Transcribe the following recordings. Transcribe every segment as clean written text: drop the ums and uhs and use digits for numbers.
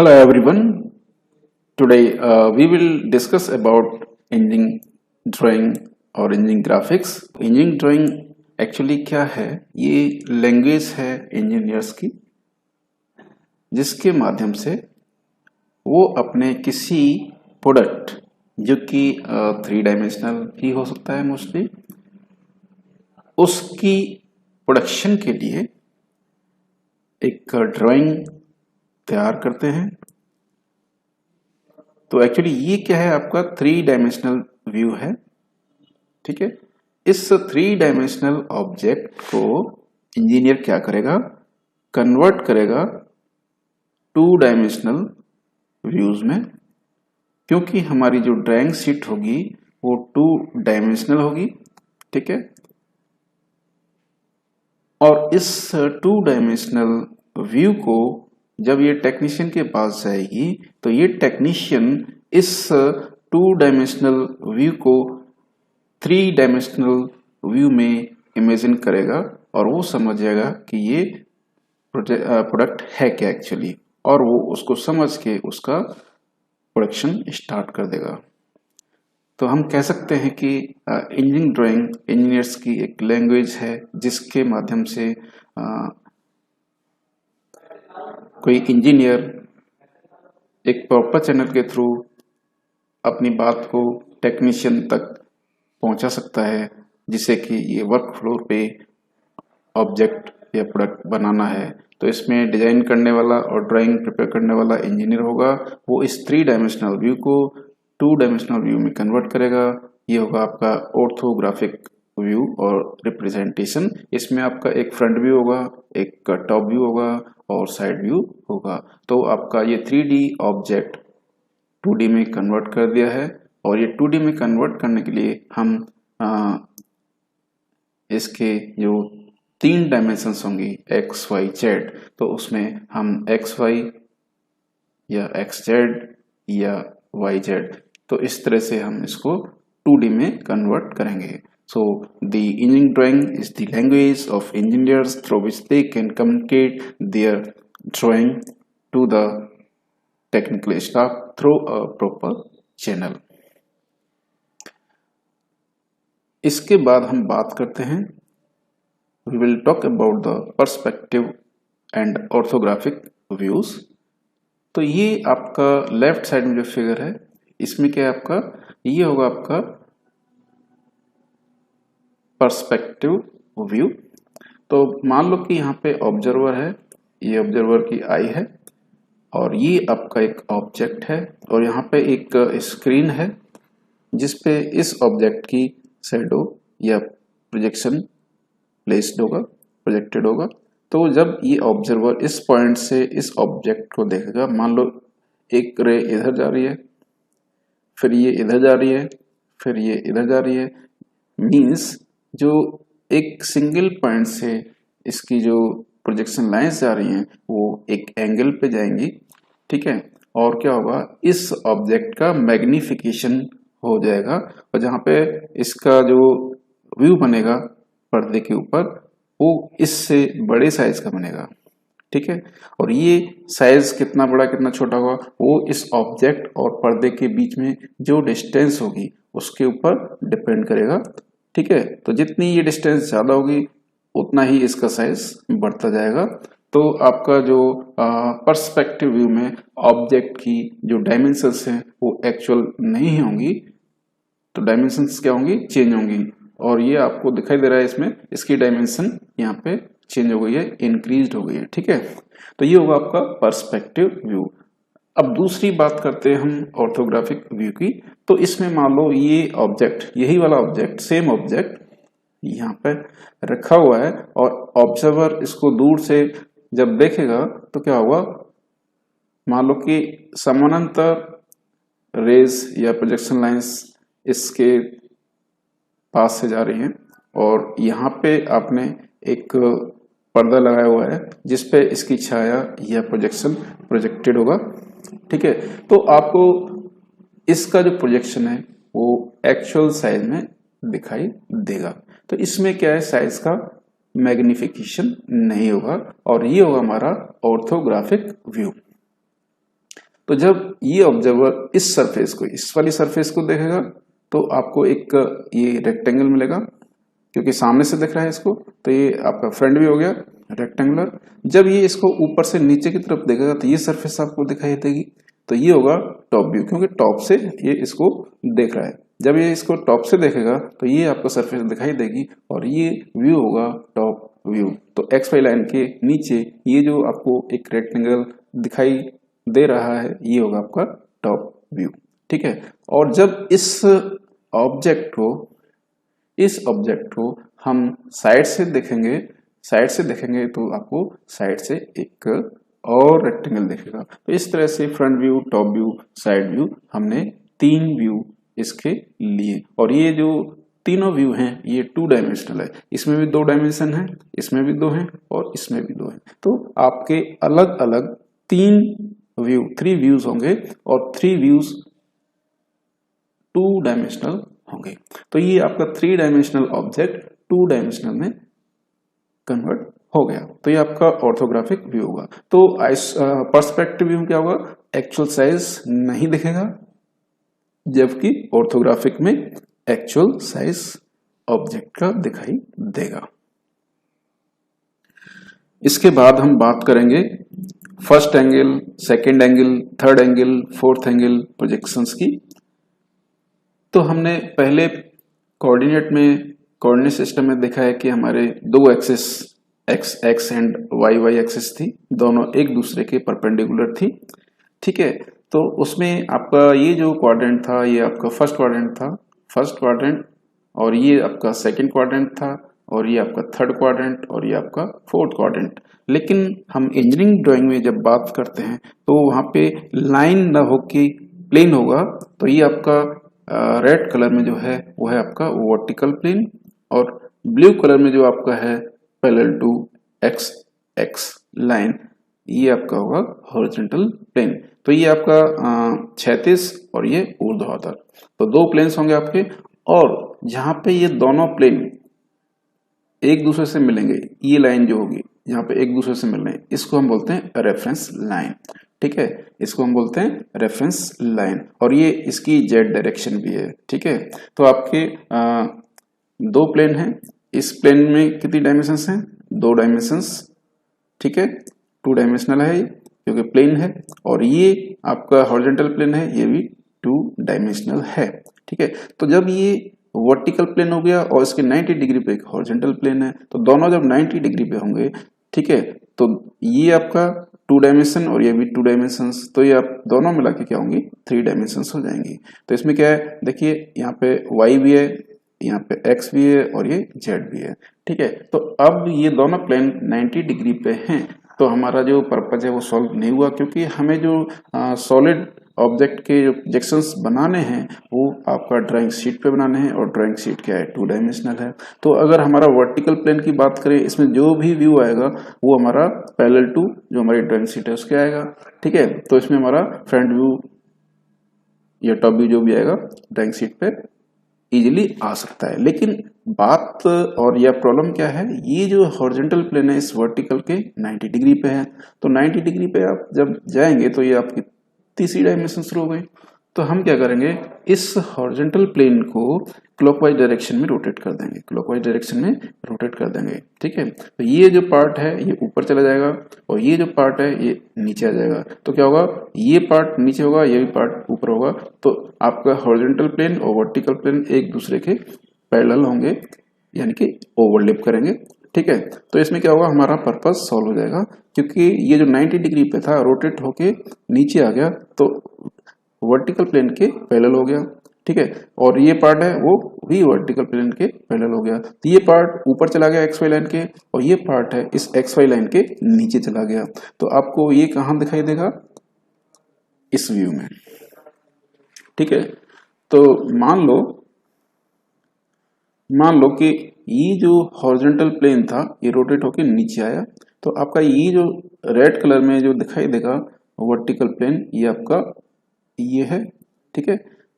Hello everyone. Today we will discuss about engineering drawing और engineering graphics. Engineering drawing actually क्या है? ये language है इंजीनियर्स की, जिसके माध्यम से वो अपने किसी प्रोडक्ट जो कि 3 डायमेंशनल ही हो सकता है मोस्टली, उसकी प्रोडक्शन के लिए एक ड्राइंग तैयार करते हैं। तो एक्चुअली ये क्या है? आपका 3 डायमेंशनल व्यू है। ठीक है, इस 3 डायमेंशनल ऑब्जेक्ट को इंजीनियर क्या करेगा? कन्वर्ट करेगा 2 डायमेंशनल व्यूज में, क्योंकि हमारी जो ड्राइंग शीट होगी वो 2 डायमेंशनल होगी। ठीक है, और इस 2 डायमेंशनल व्यू को जब ये टेक्नीशियन के पास जाएगी तो ये टेक्नीशियन इस 2 डायमेंशनल व्यू को 3 डायमेंशनल व्यू में इमेजिन करेगा और वो समझ जाएगा कि ये प्रोडक्ट है क्या एक्चुअली, और वो उसको समझ के उसका प्रोडक्शन स्टार्ट कर देगा। तो हम कह सकते हैं कि इंजीनियरिंग ड्राइंग इंजीनियर्स की एक लैंग्वेज है, जिसके माध्यम से कोई इंजीनियर एक प्रॉपर चैनल के थ्रू अपनी बात को टेक्नीशियन तक पहुंचा सकता है, जिसे कि ये वर्क फ्लोर पे ऑब्जेक्ट या प्रोडक्ट बनाना है। तो इसमें डिजाइन करने वाला और ड्राइंग प्रिपेयर करने वाला इंजीनियर होगा, वो इस 3 डायमेंशनल व्यू को 2 डायमेंशनल व्यू में कन्वर्ट करेगा। ये होगा आपका ऑर्थोग्राफिक व्यू और रिप्रेजेंटेशन। इसमें आपका एक फ्रंट व्यू होगा, एक टॉप व्यू होगा और साइड व्यू होगा। तो आपका ये 3D ऑब्जेक्ट 2D में कन्वर्ट कर दिया है, और ये 2D में कन्वर्ट करने के लिए हम इसके जो 3 डायमेंशंस होंगी x, y, z, तो उसमें हम x, y या x, z या y, z, तो इस तरह से हम इसको 2D में कन्वर्ट करेंगे। So the engineering drawing is the language of engineers through which they can communicate their drawing to the technical staff through a proper channel. इसके बाद हम बात करते हैं, we will talk about the perspective and orthographic views. तो ये आपका left side में जो फिगर है, इसमें क्या है आपका? ये होगा आपका पर्सपेक्टिव व्यू। तो मान लो कि यहाँ पे ऑब्जर्वर है, ये ऑब्जर्वर की आई है, और ये आपका एक ऑब्जेक्ट है, और यहाँ पे एक स्क्रीन है जिसपे इस ऑब्जेक्ट की शैडो या प्रोजेक्शन प्लेस्ड होगा, प्रोजेक्टेड होगा। तो जब ये ऑब्जर्वर इस पॉइंट से इस ऑब्जेक्ट को देखेगा, मान लो एक रे इधर जा रही है, फिर ये इधर जा रही है, फिर ये इधर जा रही है, मीन्स जो एक सिंगल पॉइंट से इसकी जो प्रोजेक्शन लाइंस जा रही हैं वो एक एंगल पे जाएंगी। ठीक है, और क्या होगा? इस ऑब्जेक्ट का मैग्निफिकेशन हो जाएगा, और जहाँ पे इसका जो व्यू बनेगा पर्दे के ऊपर, वो इससे बड़े साइज का बनेगा। ठीक है, और ये साइज कितना बड़ा कितना छोटा होगा, वो इस ऑब्जेक्ट और पर्दे के बीच में जो डिस्टेंस होगी उसके ऊपर डिपेंड करेगा। ठीक है, तो जितनी ये डिस्टेंस ज्यादा होगी उतना ही इसका साइज बढ़ता जाएगा। तो आपका जो पर्सपेक्टिव व्यू में ऑब्जेक्ट की जो डायमेंशंस हैं वो एक्चुअल नहीं होंगी, तो डायमेंशंस क्या होंगी? चेंज होंगी। और ये आपको दिखाई दे रहा है, इसमें इसकी डायमेंशन यहाँ पे चेंज हो गई है, इंक्रीज हो गई है। ठीक है, तो ये होगा आपका पर्सपेक्टिव व्यू। अब दूसरी बात करते हैं हम ऑर्थोग्राफिक व्यू की। तो इसमें मान लो ये ऑब्जेक्ट, यही वाला ऑब्जेक्ट, सेम ऑब्जेक्ट यहाँ पे रखा हुआ है, और ऑब्जर्वर इसको दूर से जब देखेगा तो क्या होगा? मान लो कि समानांतर रेज या प्रोजेक्शन लाइंस इसके पास से जा रही हैं, और यहाँ पे आपने एक पर्दा लगाया हुआ है जिसपे इसकी छाया या प्रोजेक्शन प्रोजेक्टेड होगा। ठीक है, तो आपको इसका जो प्रोजेक्शन है वो एक्चुअल साइज में दिखाई देगा। तो इसमें क्या है? साइज का मैग्निफिकेशन नहीं होगा, और ये होगा हमारा ऑर्थोग्राफिक व्यू। तो जब ये ऑब्जर्वर इस सरफेस को, इस वाली सरफेस को देखेगा तो आपको एक ये रेक्टेंगल मिलेगा, क्योंकि सामने से दिख रहा है इसको, तो ये आपका फ्रंट व्यू हो गया रेक्टेंगुलर। जब ये इसको ऊपर से नीचे की तरफ देखेगा तो ये सरफेस आपको दिखाई देगी, तो ये होगा टॉप व्यू, क्योंकि टॉप से ये इसको देख रहा है। जब ये इसको टॉप से देखेगा तो ये आपको सरफेस दिखाई देगी और ये व्यू होगा टॉप व्यू। तो एक्स वाई लाइन के नीचे ये जो आपको एक रेक्टेंगल दिखाई दे रहा है ये होगा आपका टॉप व्यू, ठीक है। और जब इस ऑब्जेक्ट को हम साइड से देखेंगे तो आपको साइड से एक और रेक्टेंगल दिखेगा। तो इस तरह से front view, top view, side view, हमने 3 व्यू इसके लिए। और ये जो तीनों व्यू हैं ये 2 डायमेंशनल है, इसमें भी 2 डायमेंशन है, इसमें भी 2 हैं और इसमें भी 2 हैं। तो आपके अलग अलग 3 व्यूज होंगे और 3 व्यूज 2 डायमेंशनल होंगे। तो ये आपका 3 डायमेंशनल ऑब्जेक्ट 2 डायमेंशनल में कन्वर्ट हो गया। तो ये आपका ऑर्थोग्राफिक व्यू होगा। तो पर्सपेक्टिव व्यू क्या होगा, एक्चुअल साइज नहीं दिखेगा, जबकि ऑर्थोग्राफिक में एक्चुअल साइज ऑब्जेक्ट का दिखाई देगा। इसके बाद हम बात करेंगे first angle, second angle, third angle, fourth angle projections की। तो हमने पहले कोऑर्डिनेट सिस्टम में देखा है कि हमारे 2 axis X and Y axis थी, दोनों एक दूसरे के परपेंडिकुलर थी, ठीक है। तो उसमें आपका ये जो क्वाड्रेंट था ये आपका फर्स्ट क्वाड्रेंट और ये आपका सेकंड क्वाड्रेंट था और ये आपका थर्ड क्वाड्रेंट और ये आपका फोर्थ क्वाड्रेंट। लेकिन हम इंजीनियरिंग ड्राइंग में जब बात करते हैं तो वहां पे लाइन ना होके प्लेन होगा, तो ये आपका रेड कलर में जो है वो है आपका वर्टिकल प्लेन और ब्लू कलर में जो आपका है parallel to X X line, ये आपका होगा हॉरिजॉन्टल प्लेन। तो ये आपका क्षैतिज और ये ऊर्ध्वाधर, तो 2 प्लेन्स होंगे आपके। और जहां पे ये दोनों प्लेन एक दूसरे से मिलेंगे, ये लाइन जो होगी यहाँ पे एक दूसरे से मिल रहे हैं, इसको हम बोलते हैं रेफरेंस लाइन, ठीक है। इसको हम बोलते हैं रेफरेंस लाइन और ये इसकी जेड डायरेक्शन भी है, ठीक है। तो आपके 2 प्लेन हैं, इस प्लेन में कितनी डायमेंशंस हैं, 2 डायमेंशंस, ठीक है। 2 डायमेंशनल है क्योंकि प्लेन है, और ये आपका हॉरिजॉन्टल प्लेन है, ये भी 2 डायमेंशनल है, ठीक है। तो जब ये वर्टिकल प्लेन हो गया और इसके 90 डिग्री पे एक हॉरिजॉन्टल प्लेन है, तो दोनों जब 90 डिग्री पे होंगे, ठीक है, तो ये आपका 2 डायमेंशन और ये भी 2 डायमेंशंस, तो ये आप दोनों मिला के क्या होंगी 3 डायमेंशंस हो जाएंगी। तो इसमें क्या है, देखिए यहाँ पे y भी है, यहाँ पे x भी है और ये z भी है, ठीक है। तो अब ये दोनों प्लेन 90 डिग्री पे हैं, तो हमारा जो पर्पज है वो सॉल्व नहीं हुआ, क्योंकि हमें जो सॉलिड ऑब्जेक्ट के जो प्रोजेक्शंस बनाने हैं वो आपका ड्राइंग शीट पे बनाने हैं, और ड्राइंग शीट क्या है 2 डायमेंशनल है। तो अगर हमारा वर्टिकल प्लेन की बात करें, इसमें जो भी व्यू आएगा वो हमारा पैरेलल टू जो हमारी ड्राइंग शीट है उसके आएगा, ठीक है। तो इसमें हमारा फ्रंट व्यू या टॉप व्यू जो भी आएगा ड्राइंग शीट पे इजीली आ सकता है। लेकिन बात और यह प्रॉब्लम क्या है, ये जो हॉरिजॉन्टल प्लेन है इस वर्टिकल के 90 डिग्री पे है, तो 90 डिग्री पे आप जब जाएंगे तो ये आपकी तीसरी डायमेंशन शुरू हो गई। तो हम क्या करेंगे, इस हॉरिजॉन्टल प्लेन को क्लॉकवाइज डायरेक्शन में रोटेट कर देंगे, ठीक है। तो ये जो पार्ट है ये ऊपर चला जाएगा और ये जो पार्ट है ये नीचे आ जाएगा। तो क्या होगा, ये पार्ट नीचे होगा, ये भी पार्ट ऊपर होगा। तो आपका हॉरिजॉन्टल प्लेन और वर्टिकल प्लेन एक दूसरे के पैरेलल होंगे, यानी कि ओवरलैप करेंगे, ठीक है। तो इसमें क्या होगा, हमारा पर्पस सॉल्व हो जाएगा, क्योंकि ये जो 90 डिग्री पे था रोटेट होके नीचे आ गया तो वर्टिकल प्लेन के पैरेलल हो गया, ठीक है। और ये पार्ट है वो भी वर्टिकल प्लेन के पैरेलल हो गया। तो ये पार्ट ऊपर चला गया एक्स वाई लाइन के, और ये पार्ट है इस एक्स वाई लाइन के नीचे चला गया। तो आपको ये कहाँ दिखाई देगा, इस व्यू में, ठीक है। तो मान लो कि ये जो हॉरिजॉन्टल प्लेन था ये रोटेट होके नीचे आया, तो आपका ये जो रेड कलर में जो दिखाई देगा वर्टिकल प्लेन, ये आपका ये है, ठीक है,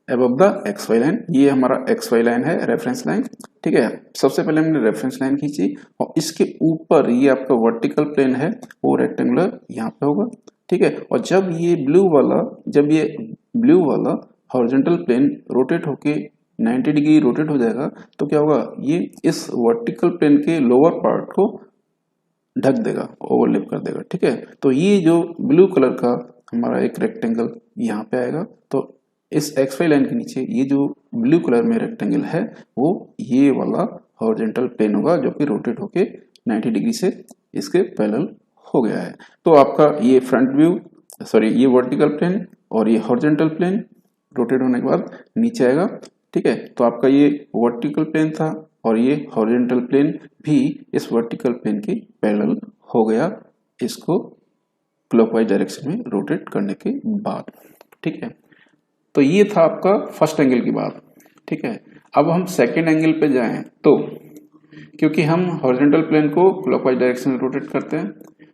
above the X Y line. ये हमारा एक्स वाई लाइन है, रेफरेंस लाइन, ठीक है। सबसे पहले हमने रेफरेंस लाइन खींची और इसके ऊपर ये आपका वर्टिकल प्लेन है वो रेक्टेंगुलर यहाँ पे होगा, ठीक है। और जब ये ब्लू वाला हॉरिजॉन्टल प्लेन रोटेट होके 90 डिग्री रोटेट हो जाएगा तो क्या होगा, ये इस वर्टिकल प्लेन के लोअर पार्ट को ढक देगा, ओवरलैप कर देगा, ठीक है। तो ये जो ब्लू कलर का हमारा एक रेक्टेंगल यहाँ पे आएगा, तो इस XY लाइन के नीचे ये जो ब्लू कलर में रेक्टेंगल है वो ये वाला हॉरिजॉन्टल प्लेन होगा जो कि रोटेट होके 90 डिग्री से इसके पैरेलल हो गया है। तो आपका ये फ्रंट व्यू, सॉरी ये वर्टिकल प्लेन और ये हॉरिजॉन्टल प्लेन रोटेट होने के बाद नीचे आएगा, ठीक है। तो आपका ये वर्टिकल प्लेन था और ये हॉरिजॉन्टल प्लेन भी इस वर्टिकल प्लेन के पैरेलल हो गया इसको क्लॉकवाइज डायरेक्शन में रोटेट करने के बाद, ठीक है। तो ये था आपका फर्स्ट एंगल की बात, ठीक है। अब हम सेकेंड एंगल पे जाएं तो क्योंकि हम हॉरिजॉन्टल प्लेन को क्लॉकवाइज डायरेक्शन में रोटेट करते हैं,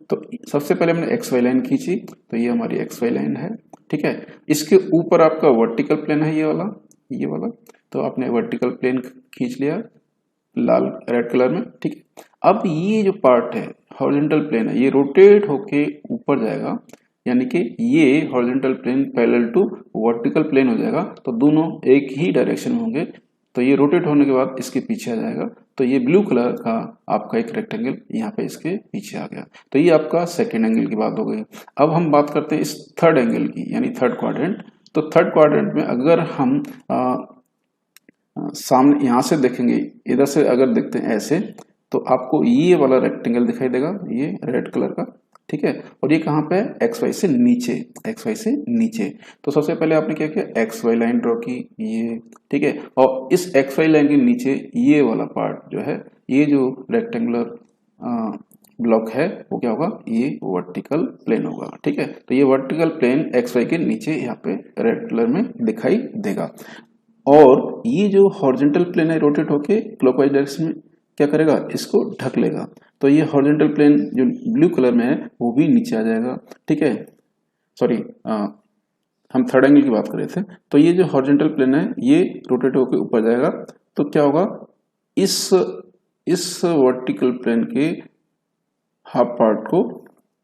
तो सबसे पहले हमने XY लाइन खींची, तो ये हमारी XY लाइन है, ठीक है। इसके ऊपर आपका वर्टिकल प्लेन है ये वाला, तो आपने वर्टिकल प्लेन खींच लिया लाल रेड कलर में, ठीक है। अब ये जो पार्ट है हॉरिजॉन्टल प्लेन है, ये रोटेट होके ऊपर जाएगा, यानी कि ये horizontal plane parallel to vertical plane हो जाएगा, तो दोनों एक ही डायरेक्शन में होंगे। तो ये रोटेट होने के बाद इसके पीछे आ जाएगा, तो ये ब्लू कलर का आपका एक रेक्टेंगल यहाँ पे इसके पीछे आ गया। तो ये आपका सेकेंड एंगल की बात हो गई। अब हम बात करते हैं इस थर्ड एंगल की, यानी थर्ड क्वाड्रेंट। तो थर्ड क्वाड्रेंट में अगर हम सामने यहाँ से देखेंगे, इधर से अगर देखते हैं ऐसे, तो आपको ये वाला रेक्टेंगल दिखाई देगा, ये रेड कलर का, ठीक है। और ये कहाँ पे है, XY से नीचे। तो सबसे पहले आपने क्या किया, XY लाइन ड्रॉ की, ये, ठीक है। और इस XY लाइन के नीचे ये वाला पार्ट जो है, ये जो रेक्टेंगुलर ब्लॉक है वो क्या होगा, ये वर्टिकल प्लेन होगा, ठीक है। तो ये वर्टिकल प्लेन XY के नीचे यहाँ पे रेड कलर में दिखाई देगा। और ये जो हॉरिजॉन्टल प्लेन है रोटेट होके क्लॉकवाइज डायरेक्शन में क्या करेगा, इसको ढक लेगा। तो ये हॉरिजॉन्टल प्लेन जो ब्लू कलर में है वो भी नीचे आ जाएगा, ठीक है। सॉरी, हम थर्ड एंगल की बात कर रहे थे। तो ये जो हॉरिजॉन्टल प्लेन है ये रोटेट होकर ऊपर जाएगा, तो क्या होगा, इस वर्टिकल प्लेन के हाफ पार्ट को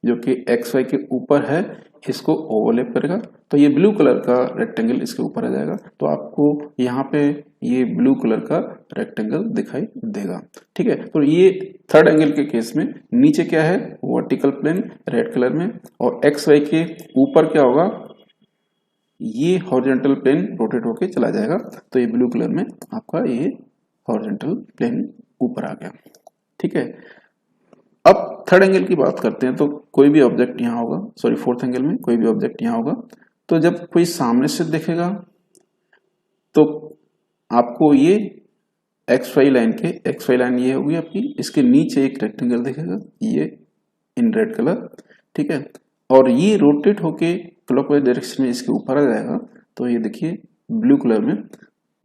जो कि XY के ऊपर है इसको ओवरलैप करेगा। तो ये ब्लू कलर का रेक्टेंगल इसके ऊपर आ जाएगा, तो आपको यहाँ पे ये ब्लू कलर का रेक्टेंगल दिखाई देगा, ठीक है। तो ये थर्ड एंगल के केस में नीचे क्या है, वर्टिकल प्लेन रेड कलर में, और XY के ऊपर क्या होगा, ये हॉरिजॉन्टल प्लेन रोटेट होके चला जाएगा। तो ये ब्लू कलर में आपका ये हॉरिजॉन्टल प्लेन ऊपर आ गया, ठीक है। अब थर्ड एंगल की बात करते हैं। तो कोई भी ऑब्जेक्ट यहाँ होगा, सॉरी फोर्थ एंगल में कोई भी ऑब्जेक्ट यहाँ होगा, तो जब कोई सामने से देखेगा तो आपको ये XY लाइन ये होगी आपकी, इसके नीचे एक रेक्टेंगल दिखेगा, ये इन रेड कलर, ठीक है। और ये रोटेट होके क्लॉकवाइज डायरेक्शन में इसके ऊपर आ जाएगा। तो ये देखिए ब्लू कलर में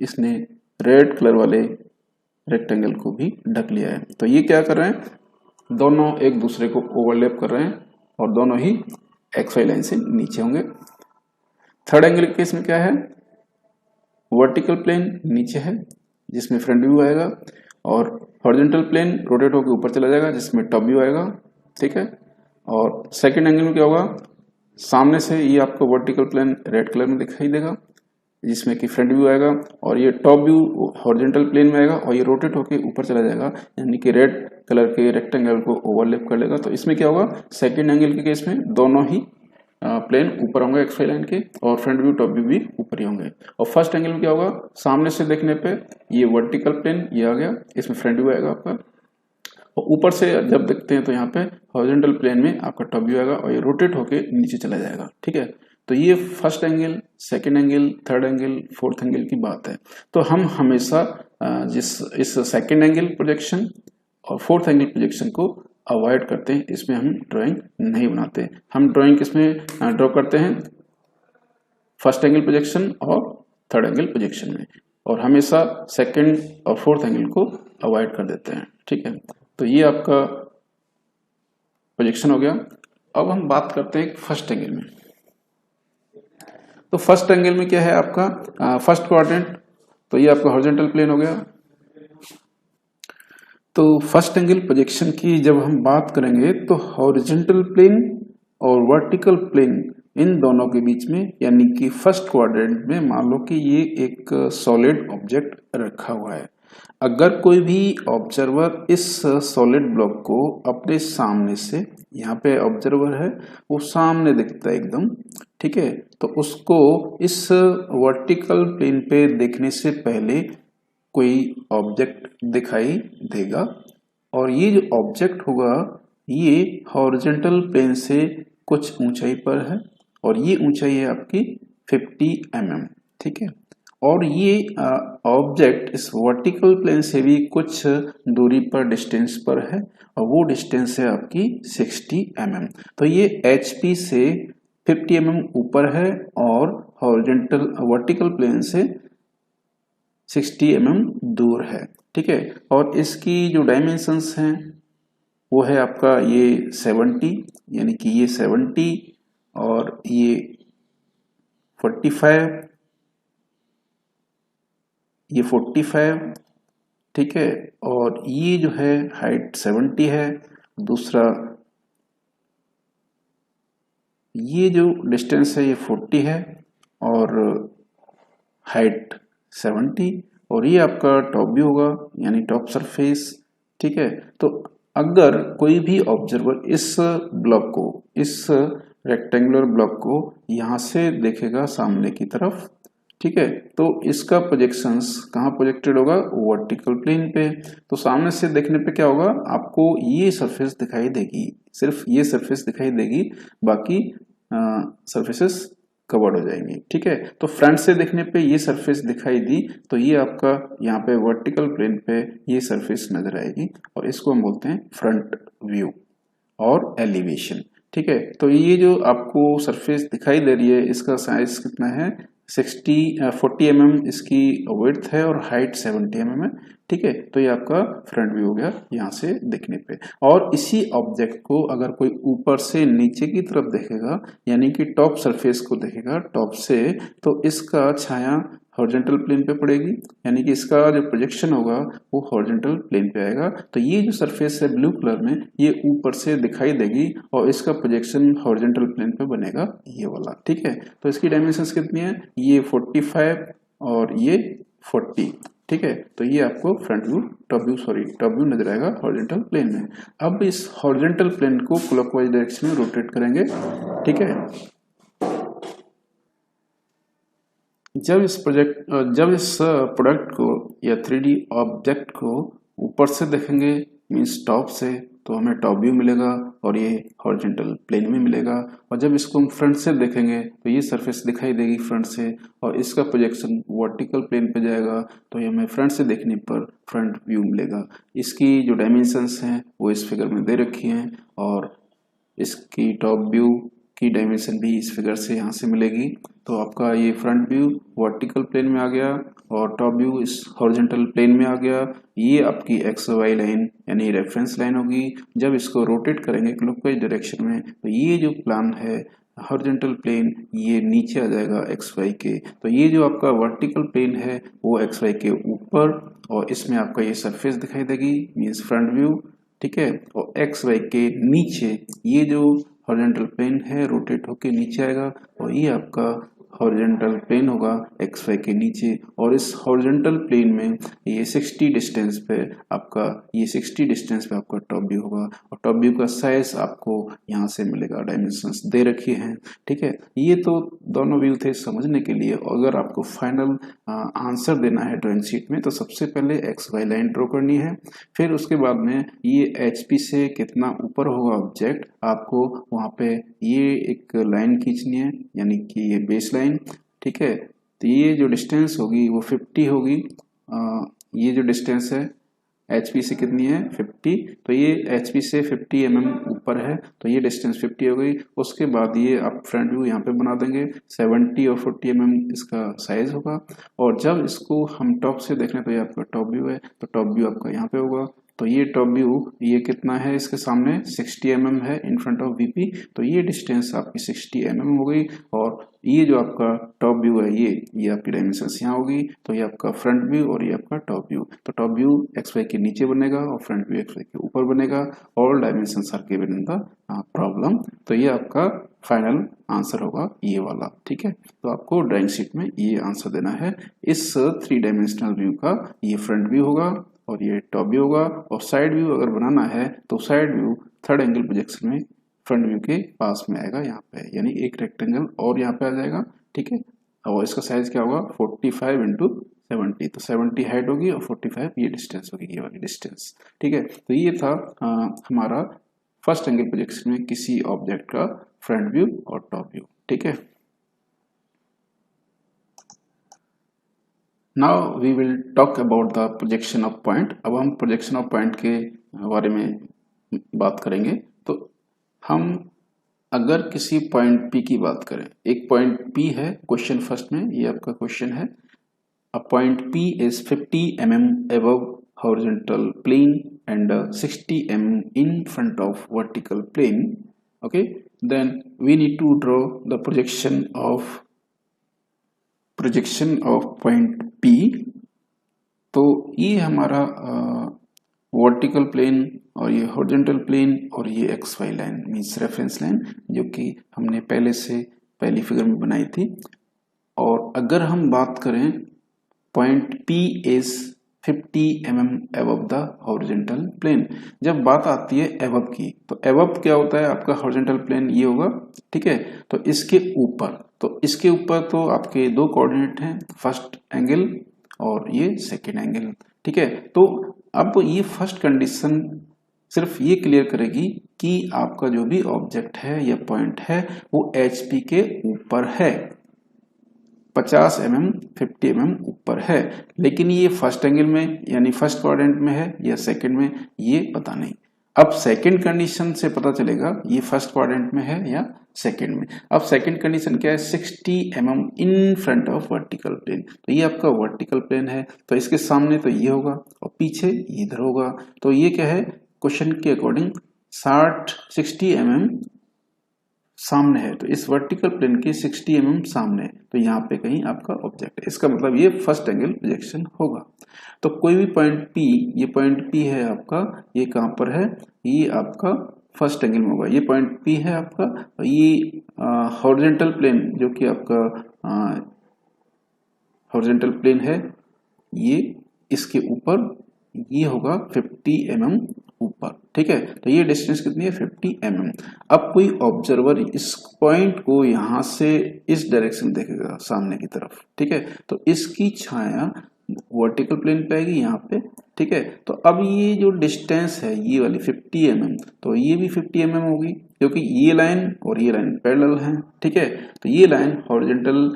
इसने रेड कलर वाले रेक्टेंगल को भी ढक लिया है। तो ये क्या कर रहे हैं, दोनों एक दूसरे को ओवरलैप कर रहे हैं और दोनों ही XY लाइन से नीचे होंगे। थर्ड एंगल के केस में क्या है, वर्टिकल प्लेन नीचे है जिसमें फ्रंट व्यू आएगा, और हॉरिजॉन्टल प्लेन रोटेट होकर ऊपर चला जाएगा जिसमें टॉप व्यू आएगा, ठीक है। और सेकंड एंगल में क्या होगा, सामने से ये आपको वर्टिकल प्लेन रेड कलर में दिखाई देगा जिसमें कि फ्रंट व्यू आएगा, और ये टॉप व्यू हॉरिजॉन्टल प्लेन में आएगा और ये रोटेट होके ऊपर चला जाएगा, यानी कि रेड कलर के रेक्टेंगल को ओवरलैप कर लेगा। तो इसमें क्या होगा, सेकंड एंगल के केस में दोनों ही प्लेन ऊपर होंगे XY लाइन के, और फ्रंट व्यू टॉप व्यू भी ऊपर ही होंगे। और फर्स्ट एंगल में क्या होगा, सामने से देखने पे ये वर्टिकल प्लेन ये आ गया, इसमें फ्रंट व्यू आएगा आपका, और ऊपर से जब देखते हैं तो यहाँ पे हॉरिजॉन्टल प्लेन में आपका टॉप व्यू आएगा और ये रोटेट होके नीचे चला जाएगा, ठीक है। तो ये first angle, second angle, third angle, fourth angle की बात है। तो हम हमेशा इस सेकेंड एंगल प्रोजेक्शन और फोर्थ एंगल प्रोजेक्शन को अवॉइड करते हैं, इसमें हम ड्राइंग नहीं बनाते। हम ड्राइंग किसमें ड्रॉ करते हैं, फर्स्ट एंगल प्रोजेक्शन और थर्ड एंगल प्रोजेक्शन में, और हमेशा सेकेंड और फोर्थ एंगल को अवॉइड कर देते हैं, ठीक है। तो ये आपका प्रोजेक्शन हो गया। अब हम बात करते हैं फर्स्ट एंगल में। तो फर्स्ट एंगल में क्या है आपका, फर्स्ट क्वाड्रेंट, तो ये आपका हॉरिजॉन्टल प्लेन हो गया। तो फर्स्ट एंगल प्रोजेक्शन की जब हम बात करेंगे तो हॉरिजॉन्टल प्लेन और वर्टिकल प्लेन इन दोनों के बीच में, यानी कि फर्स्ट क्वाड्रेंट में मान लो कि ये एक सॉलिड ऑब्जेक्ट रखा हुआ है। अगर कोई भी ऑब्जर्वर इस सॉलिड ब्लॉक को अपने सामने से, यहाँ पे ऑब्जर्वर है वो सामने दिखता है एकदम, ठीक है, तो उसको इस वर्टिकल प्लेन पे देखने से पहले कोई ऑब्जेक्ट दिखाई देगा, और ये जो ऑब्जेक्ट होगा ये हॉरिजॉन्टल प्लेन से कुछ ऊंचाई पर है, और ये ऊंचाई है आपकी 50 mm, ठीक है। और ये ऑब्जेक्ट इस वर्टिकल प्लेन से भी कुछ दूरी पर, डिस्टेंस पर है, और वो डिस्टेंस है आपकी 60 mm। तो ये HP से 50 mm ऊपर है और हॉरिजॉन्टल वर्टिकल प्लेन से 60 mm दूर है, ठीक है। और इसकी जो डायमेंशंस हैं वो है आपका ये 70, यानी कि ये 70 और ये 45, ये 45, ठीक है। और ये जो है हाइट 70 है। दूसरा ये जो डिस्टेंस है ये 40 है और हाइट 70, और ये आपका टॉप व्यू होगा, यानी टॉप सरफेस, ठीक है। तो अगर कोई भी ऑब्जर्वर इस ब्लॉक को, इस रेक्टेंगुलर ब्लॉक को यहां से देखेगा सामने की तरफ, ठीक है, तो इसका प्रोजेक्शंस कहाँ प्रोजेक्टेड होगा, वर्टिकल प्लेन पे। तो सामने से देखने पे क्या होगा, आपको ये सरफेस दिखाई देगी, सिर्फ ये सरफेस दिखाई देगी, बाकी सरफेसेस कवर्ड हो जाएंगी, ठीक है। तो फ्रंट से देखने पे ये सरफेस दिखाई दी, तो ये आपका यहाँ पे वर्टिकल प्लेन पे ये सरफेस नजर आएगी, और इसको हम बोलते हैं फ्रंट व्यू और एलिवेशन, ठीक है। तो ये जो आपको सरफेस दिखाई दे रही है इसका साइज कितना है, 40 mm इसकी विड्थ है और हाइट 70 mm है, ठीक है। तो ये आपका फ्रंट व्यू हो गया यहाँ से देखने पे। और इसी ऑब्जेक्ट को अगर कोई ऊपर से नीचे की तरफ देखेगा, यानी कि टॉप सरफेस को देखेगा टॉप से, तो इसका छाया हॉरिजॉन्टल प्लेन पे पड़ेगी, यानी कि इसका जो प्रोजेक्शन होगा वो हॉरिजॉन्टल प्लेन पे आएगा। तो ये जो सरफेस है ब्लू कलर में, ये ऊपर से दिखाई देगी और इसका प्रोजेक्शन हॉरिजॉन्टल प्लेन पे बनेगा ये वाला, ठीक है। तो इसकी डायमेंशंस कितनी है, ये 45 और ये 40, ठीक है। तो ये आपको फ्रंट व्यू, टॉप व्यू नजर आएगा हॉरिजॉन्टल प्लेन में। अब इस हॉरिजॉन्टल प्लेन को क्लॉकवाइज डायरेक्शन में रोटेट करेंगे, ठीक है। जब इस प्रोडक्ट को या 3D ऑब्जेक्ट को ऊपर से देखेंगे, मींस टॉप से, तो हमें टॉप व्यू मिलेगा और ये हॉरिजॉन्टल प्लेन में मिलेगा। और जब इसको हम फ्रंट से देखेंगे तो ये सरफेस दिखाई देगी फ्रंट से, और इसका प्रोजेक्शन वर्टिकल प्लेन पे जाएगा, तो ये हमें फ्रंट से देखने पर फ्रंट व्यू मिलेगा। इसकी जो डायमेंशंस हैं वो इस फिगर में दे रखी हैं, और इसकी टॉप व्यू की डायमेंशन भी इस फिगर से यहाँ से मिलेगी। तो आपका ये फ्रंट व्यू वर्टिकल प्लेन में आ गया और टॉप व्यू इस हॉरिजॉन्टल प्लेन में आ गया। ये आपकी एक्स वाई लाइन यानी रेफरेंस लाइन होगी। जब इसको रोटेट करेंगे क्लॉकवाइज डायरेक्शन में, तो ये जो प्लान है हॉरिजॉन्टल प्लेन, ये नीचे आ जाएगा एक्स वाई के। तो ये जो आपका वर्टिकल प्लेन है वो एक्स वाई के ऊपर, और इसमें आपका ये सरफेस दिखाई देगी, मीन्स फ्रंट व्यू, ठीक है। और एक्स वाई के नीचे ये जो हॉरिजॉन्टल प्लेन है रोटेट होके नीचे आएगा, और ये आपका हॉरिजॉन्टल प्लेन होगा एक्स वाई के नीचे। और इस हॉरिजॉन्टल प्लेन में ये 60 डिस्टेंस पे आपका टॉप व्यू होगा, और टॉप व्यू का साइज आपको यहाँ से मिलेगा, डायमेंशंस दे रखी हैं, ठीक है। ये तो दोनों व्यू थे समझने के लिए। अगर आपको फाइनल आंसर देना है ड्राइंग शीट में, तो सबसे पहले एक्स वाई लाइन ड्रॉ करनी है, फिर उसके बाद में ये HP से कितना ऊपर होगा ऑब्जेक्ट, आपको वहाँ पे ये एक लाइन खींचनी है, यानी कि ये बेस लाइन, ठीक है। तो ये जो डिस्टेंस होगी वो 50 होगी। ये जो डिस्टेंस है HP से कितनी है, 50, तो ये HP से 50 mm ऊपर है, तो ये डिस्टेंस 50 हो गई। उसके बाद ये आप फ्रंट व्यू यहाँ पे बना देंगे, 70 और 40 mm इसका साइज होगा। और जब इसको हम टॉप से देखें तो ये आपका टॉप व्यू है, तो टॉप व्यू आपका यहाँ पे होगा तो ये टॉप व्यू ये कितना है, इसके सामने 60 mm है इन फ्रंट ऑफ VP, तो ये डिस्टेंस आपकी 60 mm हो गई। और ये जो आपका टॉप व्यू है ये आपकी डायमेंशंस यहाँ होगी, तो ये आपका फ्रंट व्यू और ये आपका टॉप व्यू। तो टॉप व्यू XY के नीचे बनेगा और फ्रंट व्यू XY के ऊपर बनेगा। All dimensions are given in the problem. तो ये आपका फाइनल आंसर होगा ये वाला, ठीक है। तो आपको ड्राइंग शीट में ये आंसर देना है। इस 3 डायमेंशनल व्यू का ये फ्रंट व्यू होगा और ये टॉप व्यू होगा, और साइड व्यू अगर बनाना है तो side view third angle projection में फ्रंट व्यू के पास में आएगा यहाँ पे, यानी एक रेक्टेंगल और यहाँ पे आ जाएगा, ठीक है। और इसका साइज क्या होगा 45 इंटू 70, तो 70 हाइट होगी और 45 ये डिस्टेंस होगी, ये वाली डिस्टेंस, ठीक है। तो ये था हमारा फर्स्ट एंगल प्रोजेक्शन में किसी ऑब्जेक्ट का फ्रंट व्यू और टॉप व्यू, ठीक है। Now we will talk about the projection of point. अब हम प्रोजेक्शन ऑफ पॉइंट के बारे में बात करेंगे। तो हम अगर किसी पॉइंट P की बात करें, एक पॉइंट P है, क्वेश्चन फर्स्ट में ये आपका क्वेश्चन है, a point P is 50 mm above horizontal plane and 60 mm in front of vertical plane. Okay, then we need to draw the projection of point P। तो ये हमारा vertical plane और ये horizontal plane और ये XY line means reference line, जो कि हमने पहली फिगर में बनाई थी। और अगर हम बात करें point P is 50 mm above the horizontal plane. जब बात आती है एबव की, तो एबव क्या होता है, आपका हॉरिजॉन्टल प्लेन ये होगा, ठीक है। तो इसके ऊपर तो आपके 2 कोऑर्डिनेट हैं, फर्स्ट एंगल और ये सेकेंड एंगल, ठीक है। तो अब ये फर्स्ट कंडीशन सिर्फ ये क्लियर करेगी कि आपका जो भी ऑब्जेक्ट है या पॉइंट है वो HP के ऊपर है, 50 mm 50 mm ऊपर है। लेकिन ये फर्स्ट एंगल में यानी फर्स्ट क्वाड्रेंट में है या सेकंड में, ये पता नहीं। अब सेकंड कंडीशन से पता चलेगा ये फर्स्ट क्वाड्रेंट में है या सेकंड में। अब सेकंड कंडीशन क्या है, 60 mm in front of vertical plane. तो ये आपका वर्टिकल प्लेन है, तो इसके सामने तो ये होगा और पीछे इधर होगा। तो ये क्या है, क्वेश्चन के अकॉर्डिंग 60 mm सामने है, तो इस वर्टिकल प्लेन के 60 mm सामने है, तो यहाँ पे कहीं आपका ऑब्जेक्ट है। इसका मतलब ये फर्स्ट एंगल प्रोजेक्शन होगा। तो कोई भी पॉइंट P, ये पॉइंट P है आपका, ये कहाँ पर है, ये आपका फर्स्ट एंगल में होगा। ये पॉइंट P है आपका, और ये हॉरिजॉन्टल प्लेन जो कि आपका हॉरिजॉन्टल प्लेन है, ये इसके ऊपर ये होगा 50 mm ऊपर, ठीक है। तो ये डिस्टेंस कितनी है, 50 mm। अब कोई ऑब्जर्वर इस पॉइंट को यहां से इस डायरेक्शन देखेगा सामने की तरफ, ठीक है। तो इसकी छाया वर्टिकल प्लेन पे आएगी यहाँ पे, ठीक है। तो अब ये जो डिस्टेंस है ये वाली 50 mm, तो ये भी 50 mm होगी, क्योंकि ये लाइन और ये लाइन पैरेलल हैं, ठीक है। तो ये लाइन हॉरिजॉन्टल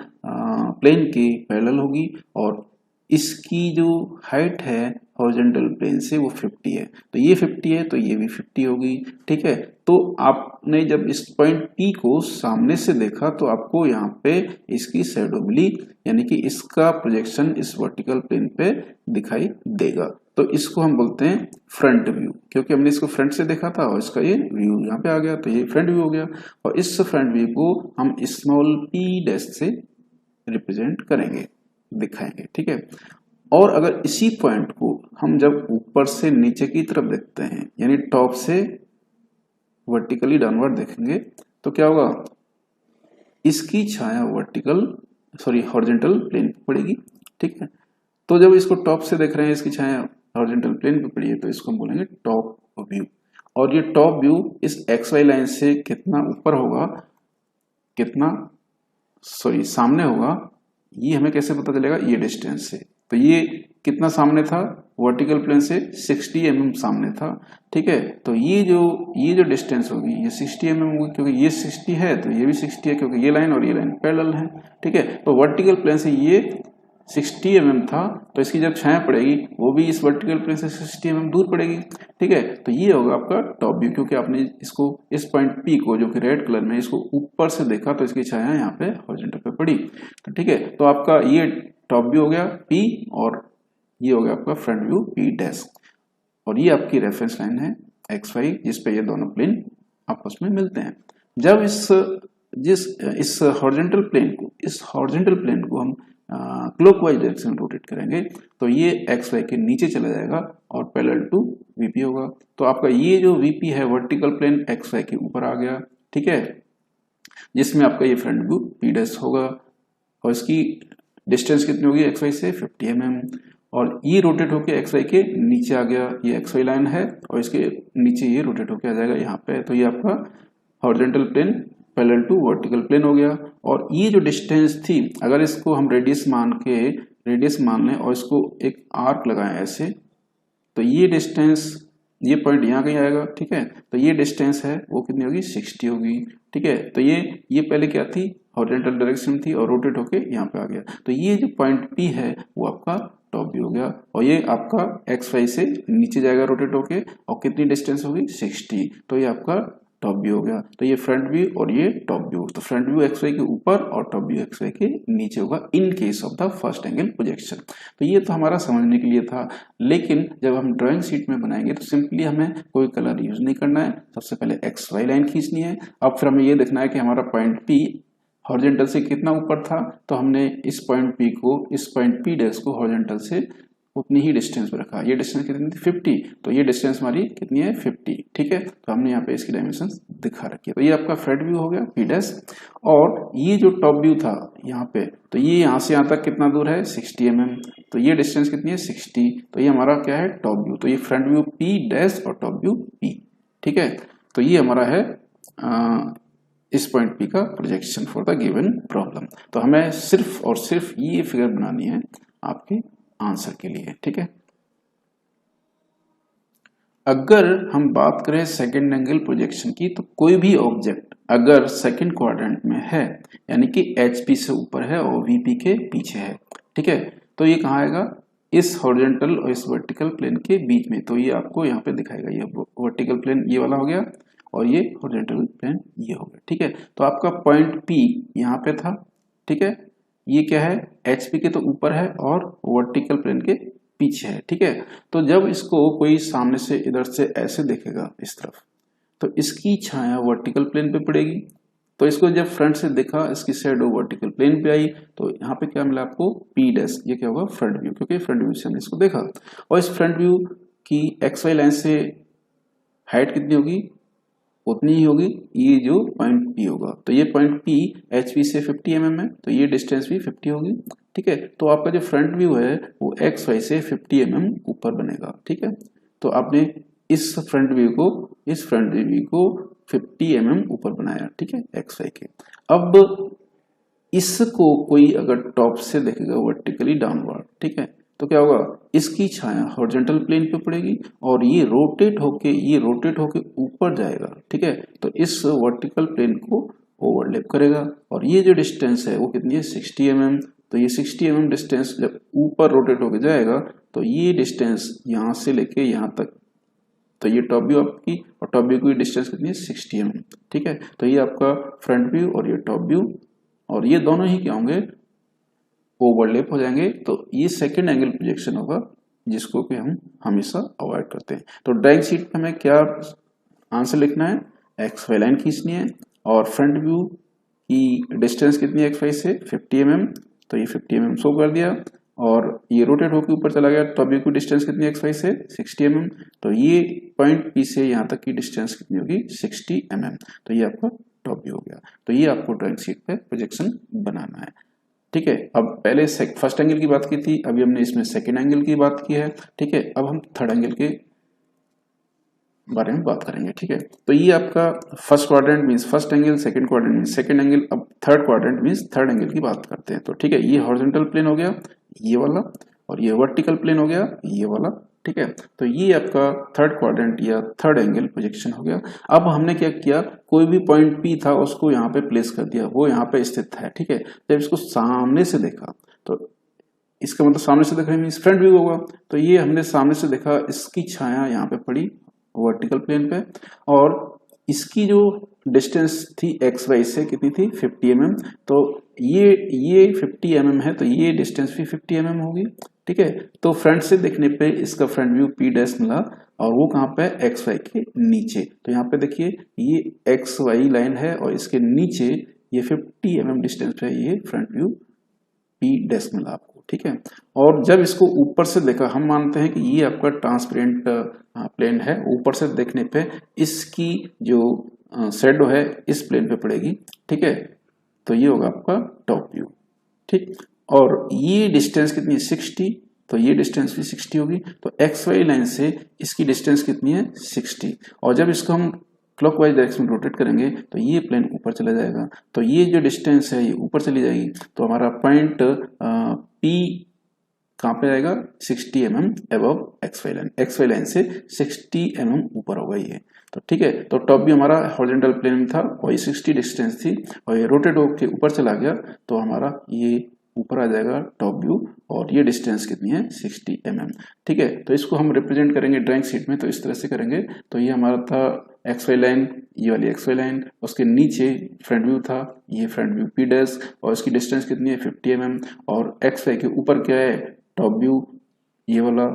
प्लेन के पैरेलल होगी और इसकी जो हाइट है हॉरिजॉन्टल प्लेन से वो 50 है, तो ये 50 है तो ये भी 50 होगी, ठीक है। तो आपने जब इस पॉइंट P को सामने से देखा तो आपको यहाँ पे इसकी शैडो मिली, यानी कि इसका प्रोजेक्शन इस वर्टिकल प्लेन पे दिखाई देगा। तो इसको हम बोलते हैं फ्रंट व्यू, क्योंकि हमने इसको फ्रंट से देखा था और इसका ये व्यू यहाँ पे आ गया, तो ये फ्रंट व्यू हो गया। और इस फ्रंट व्यू को हम स्मॉल p डैश से रिप्रेजेंट करेंगे, दिखाएंगे, ठीक है। और अगर इसी पॉइंट को हम जब ऊपर से नीचे की तरफ देखते हैं, यानी टॉप से वर्टिकली डाउनवर्ड देखेंगे, तो क्या होगा, इसकी छाया हॉरिजॉन्टल प्लेन पे पड़ेगी, ठीक है। तो जब इसको टॉप से देख रहे हैं, इसकी छाया हॉरिजॉन्टल प्लेन पे पड़ी है, तो इसको हम बोलेंगे टॉप व्यू। और ये टॉप व्यू इस XY लाइन से कितना ऊपर होगा, सामने होगा, ये हमें कैसे पता चलेगा, ये डिस्टेंस से। तो ये कितना सामने था, वर्टिकल प्लेन से 60 mm सामने था, ठीक है। तो ये जो डिस्टेंस होगी ये 60 mm होगी, क्योंकि ये 60 है तो ये भी 60 है, क्योंकि ये लाइन और ये लाइन पैरेलल है, ठीक है। तो वर्टिकल प्लेन से ये 60 mm था, तो इसकी जब छाया पड़ेगी वो भी इस वर्टिकल प्लेन से 60 mm दूर पड़ेगी, ठीक है। तो ये होगा आपका टॉप व्यू, क्योंकि आपने इसको इस पॉइंट P को जो कि रेड कलर में इसको ऊपर से देखा, तो इसकी छाया यहाँ पे हॉरिजॉन्टल पे पड़ी, तो ठीक है। तो आपका ये टॉप व्यू हो गया P, और ये हो गया आपका फ्रंट व्यू P डैश। और ये आपकी रेफरेंस लाइन है एक्स वाई, जिस पे ये दोनों प्लेन आपस में मिलते हैं। जब इस हॉरिजॉन्टल प्लेन को हम क्लॉकवाइज डायरेक्शन में रोटेट करेंगे तो ये एक्स वाई के नीचे चला जाएगा और पैरेलल टू वीपी होगा। तो आपका ये जो वीपी है वर्टिकल प्लेन एक्स वाई के ऊपर आ गया, ठीक है, जिसमें आपका ये फ्रंट व्यू पी डैश होगा और इसकी डिस्टेंस कितनी होगी एक्स वाई से 50 mm, और ये रोटेट होके एक्स वाई के नीचे आ गया। ये एक्स वाई लाइन है और इसके नीचे ये रोटेट होके आ जाएगा यहाँ पे। तो ये आपका horizontal plane parallel to vertical plane हो गया। और ये जो डिस्टेंस थी, अगर इसको हम रेडियस मान लें और इसको एक आर्क लगाएं ऐसे, तो ये डिस्टेंस, ये पॉइंट यहाँ कहीं आएगा, ठीक है। तो ये डिस्टेंस है वो कितनी होगी 60 होगी, ठीक है। तो ये पहले क्या थी, हॉरिजॉन्टल डायरेक्शन थी और रोटेट होके यहाँ पे आ गया। तो ये जो पॉइंट P है वो आपका टॉप व्यू हो गया और ये आपका एक्स वाई से नीचे जाएगा रोटेट होके और कितनी डिस्टेंस होगी 60। तो ये आपका टॉप व्यू हो गया। तो ये फ्रंट व्यू और ये टॉप व्यू। तो फ्रंट व्यू एक्स वाई के ऊपर और टॉप व्यू एक्स वाई के नीचे होगा in case of the first angle projection. तो ये तो हमारा समझने के लिए था, लेकिन जब हम ड्राइंग शीट में बनाएंगे तो सिंपली हमें कोई कलर यूज नहीं करना है। सबसे पहले एक्स वाई लाइन खींचनी है। अब फिर हमें ये देखना है कि हमारा पॉइंट P हॉरिजॉन्टल से कितना ऊपर था, तो हमने इस पॉइंट P डैश को हॉरिजॉन्टल से उतनी ही डिस्टेंस पे रखा। ये डिस्टेंस कितनी थी 50, तो ये डिस्टेंस हमारी कितनी है 50, ठीक है। तो हमने यहाँ पे इसकी डायमेंशन दिखा रखी है। तो ये आपका फ्रंट व्यू हो गया P डैश। और ये जो टॉप व्यू था यहाँ पे, तो ये यहाँ से यहाँ तक कितना दूर है 60 mm, तो ये डिस्टेंस कितनी है 60। तो ये हमारा क्या है टॉप व्यू। तो ये फ्रंट व्यू P डैश और टॉप व्यू P, ठीक है। तो ये हमारा है इस पॉइंट P का projection for the given problem. तो हमें सिर्फ और सिर्फ ये फिगर बनानी है आपके आंसर के लिए, ठीक है। अगर हम बात करें सेकंड एंगल प्रोजेक्शन की, तो कोई भी ऑब्जेक्ट अगर सेकंड क्वाड्रेंट में है, यानी कि HP से ऊपर है और VP के पीछे है, ठीक है, तो ये कहाँ आएगा, इस हॉरिजॉन्टल और इस वर्टिकल प्लेन के बीच में। तो ये आपको यहाँ पे दिखाएगा, ये वर्टिकल प्लेन ये वाला हो गया और ये हॉरिजॉन्टल प्लेन ये हो गया, ठीक है। तो आपका पॉइंट P यहाँ पे था, ठीक है। ये क्या है HP के तो ऊपर है और वर्टिकल प्लेन के पीछे है, ठीक है। तो जब इसको कोई सामने से इधर से ऐसे देखेगा इस तरफ, तो इसकी छाया वर्टिकल प्लेन पे पड़ेगी। तो इसको जब फ्रंट से देखा, इसकी शैडो वर्टिकल प्लेन पे आई, तो यहाँ पे क्या मिला आपको P डैश। ये क्या होगा फ्रंट व्यू, क्योंकि फ्रंट व्यू से हमने इसको देखा। और इस फ्रंट व्यू की XY लाइन से हाइट कितनी होगी, उतनी ही होगी ये जो पॉइंट P होगा। तो ये पॉइंट P HP से 50 mm है, तो ये डिस्टेंस भी 50 होगी, ठीक है। तो आपका जो फ्रंट व्यू है वो XY से 50 mm ऊपर बनेगा, ठीक है। तो आपने इस फ्रंट व्यू को 50 mm ऊपर बनाया, ठीक है, XY के। अब इसको कोई अगर टॉप से देखेगा वर्टिकली डाउनवर्ड, ठीक है, तो क्या होगा, इसकी छाया हॉरिजॉन्टल प्लेन पे पड़ेगी और ये रोटेट होके ऊपर जाएगा, ठीक है। तो इस वर्टिकल प्लेन को ओवरलैप करेगा और ये जो डिस्टेंस है वो कितनी है 60 mm। तो ये 60 mm डिस्टेंस जब ऊपर रोटेट होके जाएगा तो ये डिस्टेंस यहाँ से लेके यहाँ तक, तो ये टॉप व्यू आपकी और टॉप व्यू की डिस्टेंस कितनी है 60 mm, ठीक है। तो ये आपका फ्रंट व्यू और ये टॉप व्यू, और ये दोनों ही क्या होंगे ओवरलैप हो जाएंगे। तो ये सेकंड एंगल प्रोजेक्शन होगा, जिसको कि हम हमेशा अवॉइड करते हैं। तो ड्राइंग शीट में हमें क्या आंसर लिखना है, एक्स वाई लाइन खींचनी है और फ्रंट व्यू की डिस्टेंस कितनी है एक्स वाई से 50 mm, तो ये 50 mm शो कर दिया और ये रोटेट होकर ऊपर चला गया। टॉप व्यू की डिस्टेंस कितनी है एक्स वाई से 60 mm, तो ये पॉइंट P से यहाँ तक की डिस्टेंस कितनी होगी 60 mm। तो ये आपका टॉप व्यू हो गया। तो ये आपको ड्राइंग शीट पे प्रोजेक्शन बनाना है, ठीक है। अब पहले फर्स्ट एंगल की बात की थी, अभी हमने इसमें सेकंड एंगल की बात की है, ठीक है। अब हम थर्ड एंगल के बारे में बात करेंगे, ठीक है। तो ये आपका first quadrant means first angle, second quadrant means second angle. अब third quadrant means third angle की बात करते हैं। तो ठीक है, ये हॉरिजॉन्टल प्लेन हो गया ये वाला और ये वर्टिकल प्लेन हो गया ये वाला, ठीक है। तो ये आपका थर्ड क्वाड्रेंट या थर्ड एंगल प्रोजेक्शन हो गया। अब हमने क्या किया, कोई भी पॉइंट P था उसको यहाँ पे प्लेस कर दिया, वो यहाँ पे स्थित है, ठीक है। जब इसको सामने से देखा तो इसका मतलब सामने से देखने में फ्रंट व्यू होगा। तो ये हमने सामने से देखा, इसकी छाया यहाँ पे पड़ी वर्टिकल प्लेन पे और इसकी जो डिस्टेंस थी एक्स वाई से कितनी थी 50 mm। तो ये 50 mm है, तो ये डिस्टेंस भी 50 mm होगी, ठीक है। तो फ्रंट से देखने पे इसका फ्रंट व्यू P डैश मिला और वो कहाँ पे है, एक्स वाई के नीचे। तो यहाँ पे देखिए ये एक्स वाई लाइन है और इसके नीचे ये 50 mm डिस्टेंस पे ये फ्रंट व्यू पी डैश मिला आपको, ठीक है। और जब इसको ऊपर से देखा, हम मानते हैं कि ये आपका ट्रांसपेरेंट प्लेन है, ऊपर से देखने पे इसकी जो शेडो है इस प्लेन पे पड़ेगी, ठीक है। तो ये होगा आपका टॉप व्यू, ठीक। और ये डिस्टेंस कितनी है, 60, तो ये डिस्टेंस भी 60 होगी। तो एक्स वाई लाइन से इसकी डिस्टेंस कितनी है, 60। और जब इसको हम क्लॉकवाइज डायरेक्शन में रोटेट करेंगे तो ये प्लेन ऊपर चला जाएगा, तो ये जो डिस्टेंस है ये ऊपर चली जाएगी। तो हमारा पॉइंट पी कहाँ पे आएगा, 60 mm above X Y line, X Y line से 60 mm ऊपर होगा ये। तो ठीक है, तो टॉप भी हमारा हॉरिजॉन्टल प्लेन में था और ये 60 डिस्टेंस थी और ये रोटेट होकर ऊपर चला गया, तो हमारा ये ऊपर आ जाएगा टॉप व्यू। और ये डिस्टेंस कितनी है, 60 mm, ठीक है। तो इसको हम रिप्रेजेंट करेंगे ड्राइंग शीट में, तो इस तरह से करेंगे। तो ये हमारा था एक्स वाई लाइन, ये वाली एक्स वाई लाइन, उसके नीचे फ्रंट व्यू था, ये फ्रंट व्यू पी डैश, और इसकी डिस्टेंस कितनी है, 50 mm। और एक्स वाई के ऊपर क्या है, टॉप व्यू, ये वाला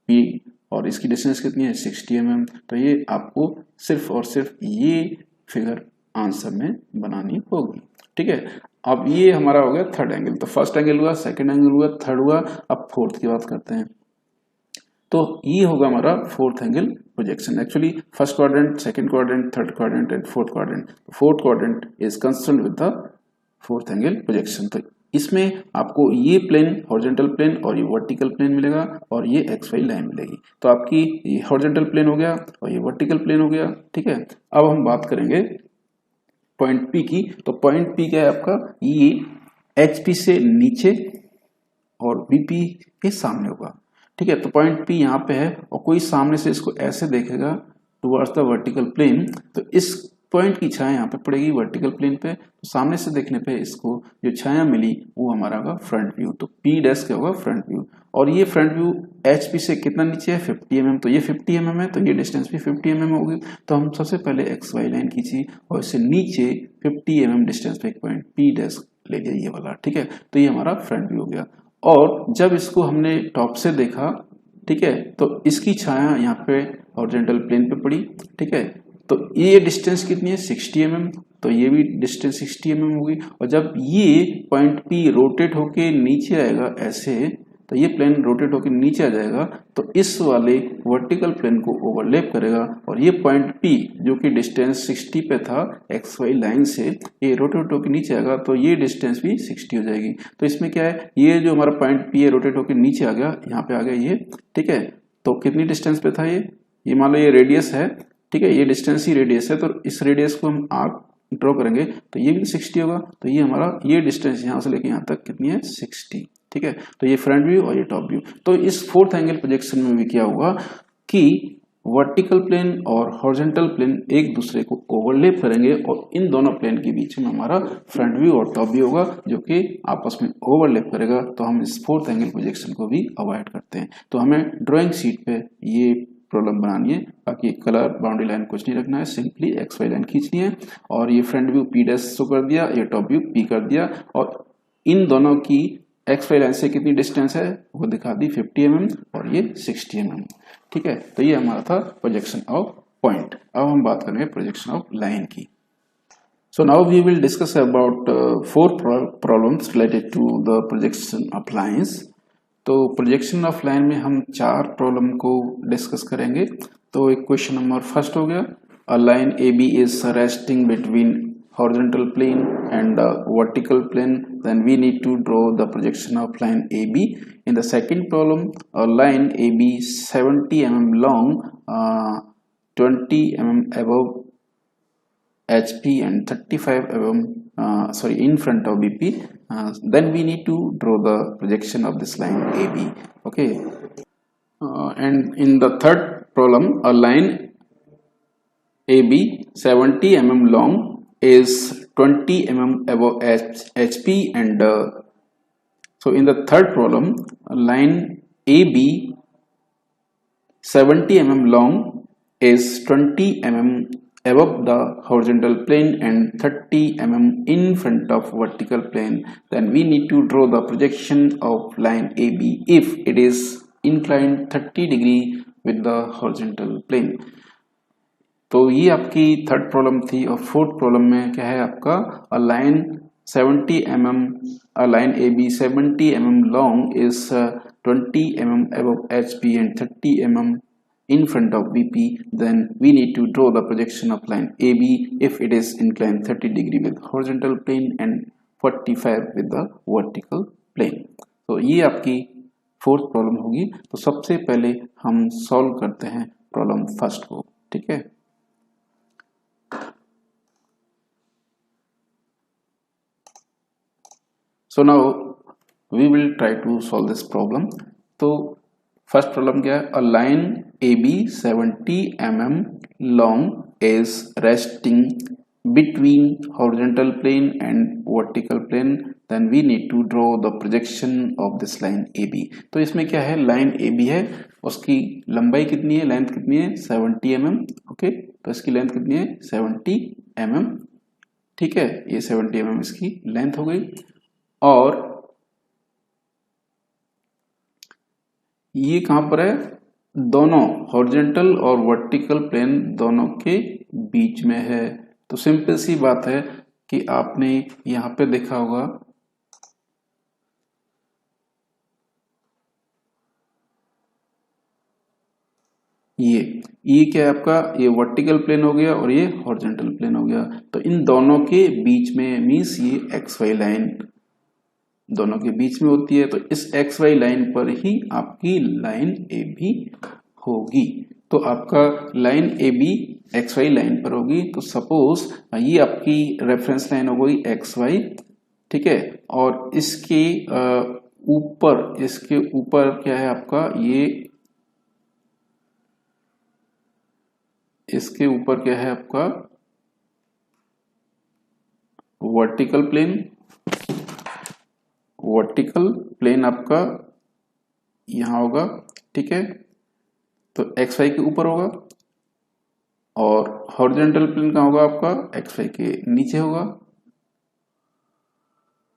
पी, और इसकी डिस्टेंस कितनी है, 60 mm। तो ये आपको सिर्फ और सिर्फ ये फिगर आंसर में बनानी होगी, ठीक है। अब ये हमारा हो गया थर्ड एंगल। तो फर्स्ट एंगल हुआ, सेकंड एंगल हुआ, थर्ड हुआ, अब फोर्थ की बात करते हैं। तो ये होगा हमारा fourth angle projection. Actually first quadrant, second quadrant, third quadrant and fourth quadrant. Fourth quadrant is concerned with the fourth angle projection. तो इसमें आपको ये प्लेन हॉरिजॉन्टल प्लेन और ये वर्टिकल प्लेन मिलेगा और ये एक्स वाई लाइन मिलेगी। तो आपकी ये हॉरिजॉन्टल प्लेन हो गया और ये वर्टिकल प्लेन हो गया, ठीक है। अब हम बात करेंगे पॉइंट पी की। तो पॉइंट पी क्या है आपका, ये एच पी से नीचे और बीपी के सामने होगा, ठीक है। तो पॉइंट पी यहाँ पे है और कोई सामने से इसको ऐसे देखेगा टुवर्ड्स द वर्टिकल प्लेन, तो इस पॉइंट की छाया यहाँ पे पड़ेगी वर्टिकल प्लेन पे। तो सामने से देखने पे इसको जो छाया मिली वो हमारा होगा फ्रंट व्यू। तो पी डैश क्या होगा, फ्रंट व्यू। और ये फ्रंट व्यू एच पी से कितना नीचे है, 50 mm। तो ये 50 mm है, तो ये डिस्टेंस भी 50 mm होगी। तो हम सबसे पहले एक्स वाई लाइन खींची और इससे नीचे 50 mm डिस्टेंस पे एक पॉइंट पी डैश ले लिया, ये वाला, ठीक है। तो ये हमारा फ्रंट व्यू हो गया। और जब इसको हमने टॉप से देखा, ठीक है, तो इसकी छाया यहाँ पे हॉरिजॉन्टल प्लेन पे पड़ी, ठीक है। तो ये डिस्टेंस कितनी है, 60 mm। तो ये भी डिस्टेंस 60 mm होगी। और जब ये पॉइंट पी रोटेट होके नीचे आएगा ऐसे, तो ये प्लेन रोटेट होके नीचे आ जाएगा, तो इस वाले वर्टिकल प्लेन को ओवरलैप करेगा और ये पॉइंट पी जो कि डिस्टेंस 60 पे था एक्स वाई लाइन से, ये रोटेट होके नीचे आएगा, तो ये डिस्टेंस भी 60 हो जाएगी। तो इसमें क्या है, ये जो हमारा पॉइंट पी है रोटेट होके नीचे आ गया, यहाँ पे आ गया ये, ठीक है। तो कितनी डिस्टेंस पे था ये मान लो ये रेडियस है, ठीक है, ये डिस्टेंस ही रेडियस है। तो इस रेडियस को हम आर्क ड्रॉ करेंगे तो ये भी 60 होगा। तो ये हमारा ये डिस्टेंस यहाँ से लेके यहाँ तक कितनी है, 60, ठीक है। तो ये फ्रंट व्यू और ये टॉप व्यू। तो इस फोर्थ एंगल प्रोजेक्शन में भी क्या हुआ कि वर्टिकल प्लेन और हॉरिजॉन्टल प्लेन एक दूसरे को ओवरलैप करेंगे और इन दोनों प्लेन के बीच में हमारा फ्रंट व्यू और टॉप व्यू होगा जो कि आपस में ओवरलैप करेगा। तो हम इस फोर्थ एंगल प्रोजेक्शन को भी अवॉइड करते हैं। तो हमें ड्राइंग शीट पे ये प्रॉब्लम बनानी है, बाकी कलर बाउंड्री लाइन कुछ नहीं रखना है, सिंपली एक्स वाई लाइन खींचनी है और ये front view P dash show कर दिया, ये टॉप व्यू पी कर दिया, और इन दोनों की एक्स वाई लाइन से कितनी डिस्टेंस है वो दिखा दी, 50 mm और ये 60 mm, ठीक है। तो ये हमारा था प्रोजेक्शन ऑफ पॉइंट। अब हम बात करेंगे प्रोजेक्शन ऑफ लाइन की। So now we will discuss about 4 problems related to the projection of lines. तो प्रोजेक्शन ऑफ लाइन में हम 4 प्रॉब्लम को डिस्कस करेंगे। तो एक क्वेश्चन नंबर फर्स्ट हो गया, uh line A B is resting between horizontal plane and vertical plane, then we need to draw the projection of line AB. In the second problem, a line AB 70 mm long, 20 mm above HP and 35 mm in front of BP, then we need to draw the projection of this line AB. Okay, and in the third problem, a line AB 70 mm long is 20 mm above HP and so in the third problem, a line AB 70 mm long is 20 mm above the horizontal plane and 30 mm in front of vertical plane. Then we need to draw the projection of line AB if it is inclined 30 degree with the horizontal plane। तो ये आपकी third problem थी। और fourth problem में क्या है आपका, uh line 70 mm, a line AB 70 mm long is 20 mm above HP and 30 mm in front of VP, then we need to draw the projection of line AB if it is inclined 30 degree with horizontal plane and 45 with the vertical plane। तो ये आपकी fourth problem होगी। तो सबसे पहले हम solve करते हैं प्रॉब्लम फर्स्ट को, ठीक है। So now we will try to solve this problem। तो फर्स्ट प्रॉब्लम क्या है, a line AB 70 mm long is resting between horizontal plane and vertical plane, then we need to draw the projection of this line AB। तो इसमें क्या है, line AB है, उसकी लंबाई कितनी है, लेंथ कितनी है 70 mm, ओके। तो इसकी लेंथ कितनी है 70 mm, ठीक है। ये 70 mm इसकी लेंथ हो गई। और ये कहां पर है, दोनों हॉरिजॉन्टल और वर्टिकल प्लेन दोनों के बीच में है। तो सिंपल सी बात है कि आपने यहां पे देखा होगा, ये क्या है आपका, ये वर्टिकल प्लेन हो गया और ये हॉरिजॉन्टल प्लेन हो गया। तो इन दोनों के बीच में मीन्स ये एक्स वाई लाइन दोनों के बीच में होती है। तो इस एक्स वाई लाइन पर ही आपकी लाइन ए बी होगी। तो आपका line A B X Y line पर होगी। तो सपोज ये आपकी रेफरेंस लाइन हो गई एक्स वाई, ठीक है। और इसके ऊपर क्या है आपका, ये इसके ऊपर क्या है आपका वर्टिकल प्लेन। वर्टिकल प्लेन आपका यहां होगा, ठीक है। तो एक्स वाई के ऊपर होगा और हॉरिजॉन्टल प्लेन कहां होगा आपका, एक्स वाई के नीचे होगा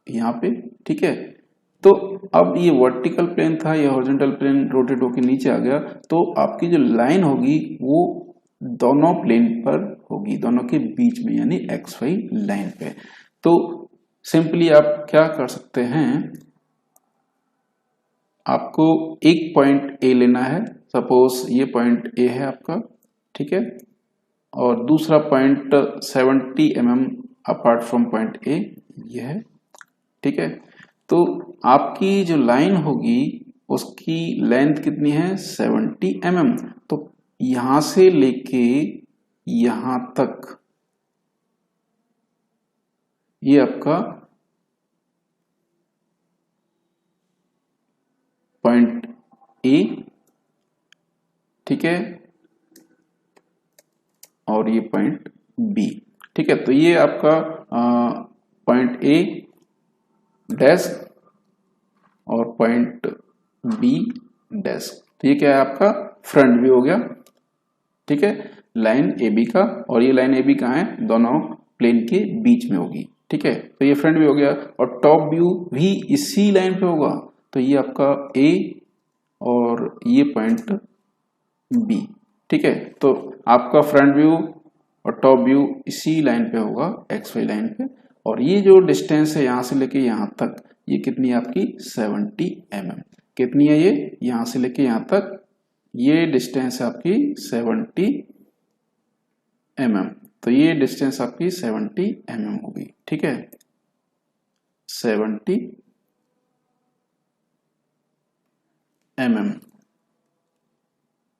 यहां पे, ठीक है। तो अब ये वर्टिकल प्लेन था, ये हॉरिजॉन्टल प्लेन रोटेट होकर नीचे आ गया। तो आपकी जो लाइन होगी वो दोनों प्लेन पर होगी, दोनों के बीच में, यानी एक्स वाई लाइन पे। तो सिंपली आप क्या कर सकते हैं, आपको एक पॉइंट ए लेना है। सपोज ये पॉइंट ए है आपका, ठीक है। और दूसरा point 70 mm apart from point A ये है, ठीक है। तो आपकी जो लाइन होगी उसकी लेंथ कितनी है 70 mm। तो यहां से लेके यहां तक ये आपका पॉइंट ए, ठीक है, और ये पॉइंट बी, ठीक है। तो ये आपका पॉइंट ए डैश और पॉइंट बी डैश। तो ये क्या है आपका फ्रंट व्यू हो गया, ठीक है, लाइन ए बी का। और ये लाइन ए बी कहाँ है, दोनों प्लेन के बीच में होगी, ठीक है। तो ये फ्रंट व्यू हो गया। और टॉप व्यू भी इसी लाइन पे होगा। तो ये आपका ए और ये पॉइंट बी, ठीक है। तो आपका फ्रंट व्यू और टॉप व्यू इसी लाइन पे होगा, एक्स वाई लाइन पे। और ये जो डिस्टेंस है यहां से लेके यहां तक, ये कितनी है आपकी 70 mm। कितनी है ये, यहां से लेके यहां तक ये डिस्टेंस है आपकी 70 mm। तो ये डिस्टेंस आपकी 70 mm होगी, ठीक है, 70 mm।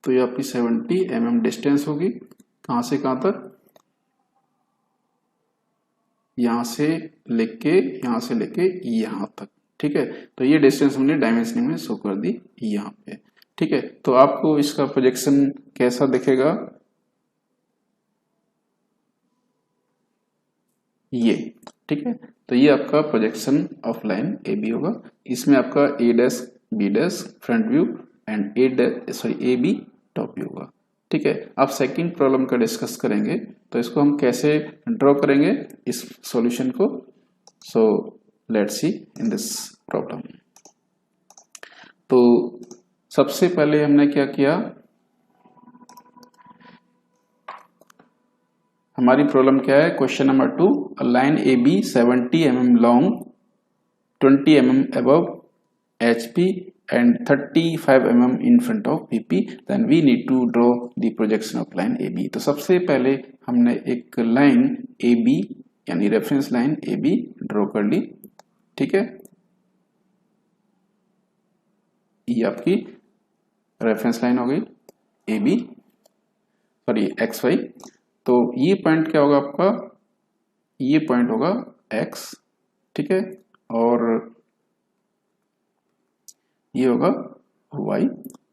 तो ये आपकी 70 mm डिस्टेंस होगी, कहां से कहां तक, यहां से लेके यहां तक, ठीक है। तो ये डिस्टेंस हमने डायमेंशनिंग में शो कर दी यहां पे, ठीक है। तो आपको इसका प्रोजेक्शन कैसा दिखेगा, ये, ठीक है। तो ये आपका projection of line A B होगा। इसमें आपका A dash B dash front view and A B top view होगा, ठीक है। अब सेकंड प्रॉब्लम का डिस्कस करेंगे। तो इसको हम कैसे ड्रॉ करेंगे इस सॉल्यूशन को। So let's see in this problem. तो सबसे पहले हमने क्या किया, हमारी प्रॉब्लम क्या है, question number 2, line A B 70 mm long, 20 mm above HP and 35 mm in front of VP, then we need to draw the projection of line AB। तो सबसे पहले हमने एक लाइन AB यानी रेफरेंस लाइन AB ड्रॉ कर ली, ठीक है। ये आपकी रेफरेंस लाइन हो गई AB, सॉरी XY। तो ये पॉइंट क्या होगा आपका, ये पॉइंट होगा X, ठीक है, और ये होगा Y।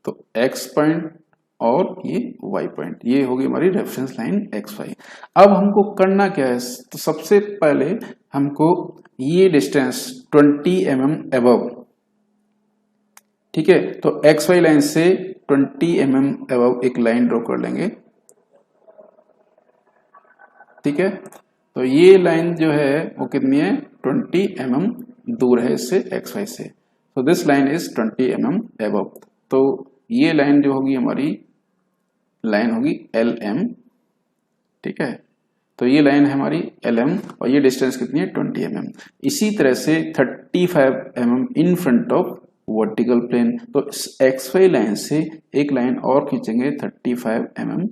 तो X पॉइंट और ये Y पॉइंट, ये होगी हमारी रेफरेंस लाइन XY। अब हमको करना क्या है, तो सबसे पहले हमको ये डिस्टेंस 20 mm अबव, ठीक है, तो XY लाइन से 20 mm अबव एक लाइन ड्रॉ कर लेंगे, ठीक है। तो ये लाइन जो है वो कितनी है, 20 mm दूर है इससे XY से। तो this line is 20 mm above. तो ये लाइन जो होगी हमारी लाइन होगी LM, ठीक है। तो ये लाइन है हमारी LM और ये डिस्टेंस कितनी है, 20 mm। इसी तरह से 35 mm in front of vertical plane. तो XY लाइन से एक लाइन और खींचेंगे 35 mm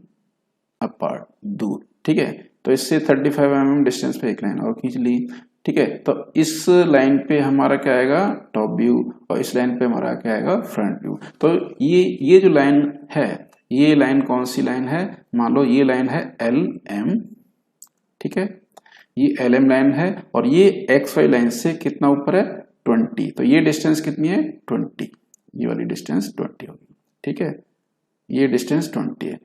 अपार्ट, दूर, ठीक है। तो इससे 35 mm डिस्टेंस पे एक लाइन और खींच ली, ठीक है। तो इस लाइन पे हमारा क्या आएगा, टॉप व्यू, और इस लाइन पे हमारा क्या आएगा, फ्रंट व्यू। तो ये जो लाइन है, ये लाइन कौन सी लाइन है, मान लो ये लाइन है LM, ठीक है, ये LM लाइन है और ये XY लाइन से कितना ऊपर है, 20। तो ये डिस्टेंस कितनी है, 20, ये वाली डिस्टेंस 20 होगी, ठीक है। ये डिस्टेंस 20 है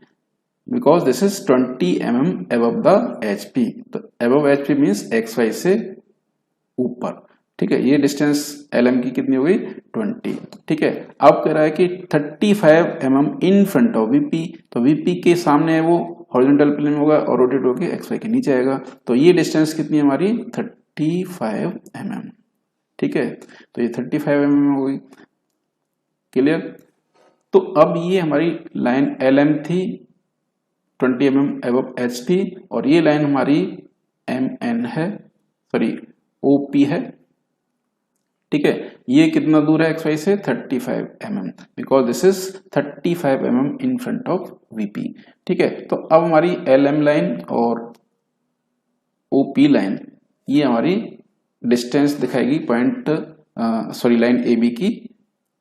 because this is 20 mm above the HP। तो above HP मीन्स XY से ऊपर, ठीक है। ये डिस्टेंस LM की कितनी हो गई, 20, ठीक है। अब कह रहा है कि 35 mm in front of VP। तो VP के सामने है वो हॉरिजॉन्टल प्लेन होगा और रोटेट होकर XY के नीचे आएगा। तो ये डिस्टेंस कितनी है हमारी, 35 mm, ठीक है। तो ये 35 mm हो गई, क्लियर। तो अब ये हमारी लाइन LM थी 20 mm above HP और ये लाइन हमारी MN है, सॉरी OP है, ठीक है। ये कितना दूर है XY से, 35 mm, because this is 35 mm in front of VP, ठीक है। तो अब हमारी LM लाइन और OP लाइन ये हमारी डिस्टेंस दिखाएगी पॉइंट, सॉरी लाइन AB की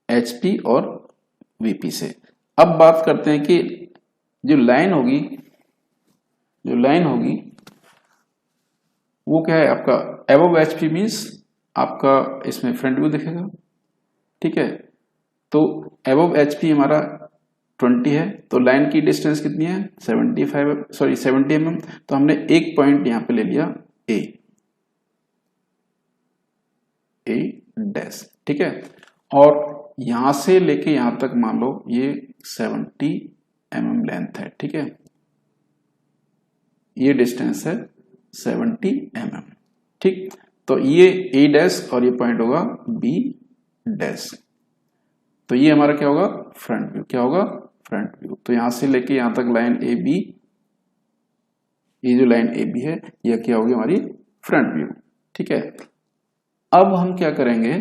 HP और VP से। अब बात करते हैं कि जो लाइन होगी वो क्या है आपका, अबव HP मीन्स आपका इसमें फ्रंट व्यू दिखेगा, ठीक है। तो अबव HP हमारा 20 है, तो लाइन की डिस्टेंस कितनी है, 70 mm। तो हमने एक पॉइंट यहां पे ले लिया A डैश, ठीक है। और यहां से लेके यहां तक मान लो ये 70 mm लेंथ है, ठीक है। ये डिस्टेंस है 70 mm, ठीक। तो ये A डैश और ये पॉइंट होगा B डैश। तो ये हमारा क्या होगा, फ्रंट व्यू, क्या होगा, फ्रंट व्यू। तो यहां से लेके यहां तक लाइन AB, ये जो लाइन AB है यह क्या होगी हमारी फ्रंट व्यू, ठीक है। अब हम क्या करेंगे,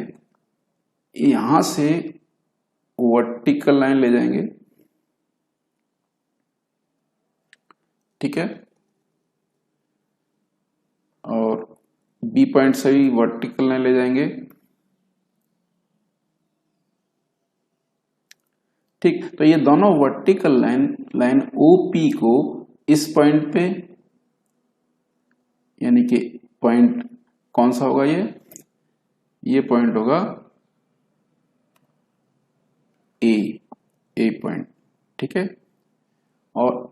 यहां से वर्टिकल लाइन ले जाएंगे, ठीक है, और B पॉइंट से भी वर्टिकल लाइन ले जाएंगे, ठीक। तो ये दोनों वर्टिकल लाइन OP को इस पॉइंट पे, यानी कि पॉइंट कौन सा होगा, ये पॉइंट होगा A पॉइंट, ठीक है। और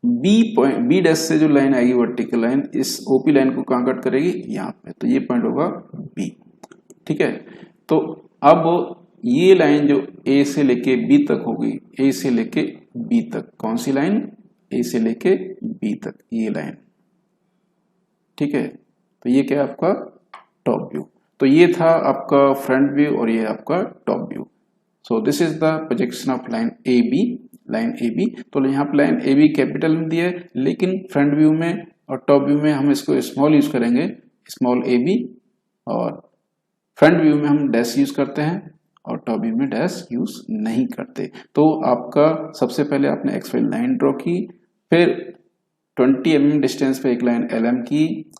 B डैश से जो लाइन आएगी वर्टिकल लाइन, इस OP लाइन को कहां कट करेगी, यहाँ पे। तो ये पॉइंट होगा B, ठीक है। तो अब ये लाइन जो A से लेके B तक होगी, A से लेके B तक, कौन सी लाइन, A से लेके B तक ये लाइन, ठीक है। तो ये क्या है आपका टॉप व्यू। तो ये था आपका फ्रंट व्यू और ये आपका top view. So this is the projection of line AB। तो यहाँ पे लाइन AB कैपिटल में दी है, लेकिन फ्रंट व्यू में और टॉप व्यू में हम इसको स्मॉल यूज करेंगे, स्मॉल ए बी, और फ्रंट व्यू में हम डैश यूज करते हैं और टॉप व्यू में डैश यूज नहीं करते। तो आपका सबसे पहले आपने एक्स वाई लाइन ड्रॉ की, फिर 20 mm डिस्टेंस पे एक लाइन एल एम की,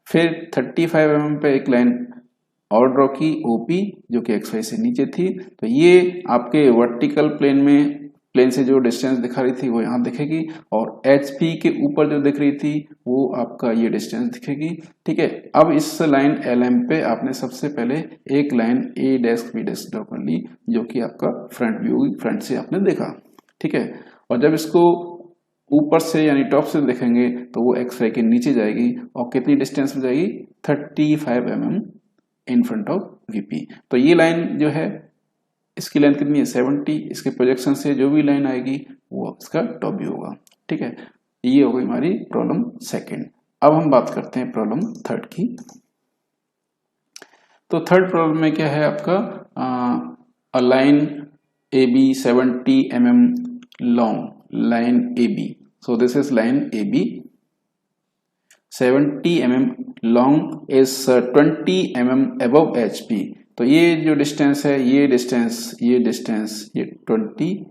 फिर 35 mm पे एक लाइन और ड्रॉ की ओपी जो कि एक्स वाई से नीचे थी। तो ये आपके वर्टिकल प्लेन से जो डिस्टेंस दिखा रही थी वो यहाँ दिखेगी, और एच पी के ऊपर जो दिख रही थी वो आपका ये डिस्टेंस दिखेगी। ठीक है, अब इस लाइन एल एम पे आपने सबसे पहले एक लाइन ए डैश बी डैश ड्रॉ कर ली जो कि आपका फ्रंट व्यू, फ्रंट से आपने देखा। ठीक है, और जब इसको ऊपर से यानी टॉप से देखेंगे तो वो एक्स वाई के नीचे जाएगी और कितनी डिस्टेंस में जाएगी, 35 mm in front of VP. तो ये लाइन जो है इसकी लेंथ कितनी है, 70। इसके प्रोजेक्शन से जो भी लाइन आएगी वो इसका टॉप व्यू होगा। ठीक है, ये हो गई हमारी प्रॉब्लम सेकंड। अब हम बात करते हैं प्रॉब्लम थर्ड की। तो थर्ड प्रॉब्लम में क्या है आपका, uh line A B 70 mm long, line A B, so this is line A B 70 mm long is 20 mm above HP। तो ये जो डिस्टेंस है, ये डिस्टेंस ये 20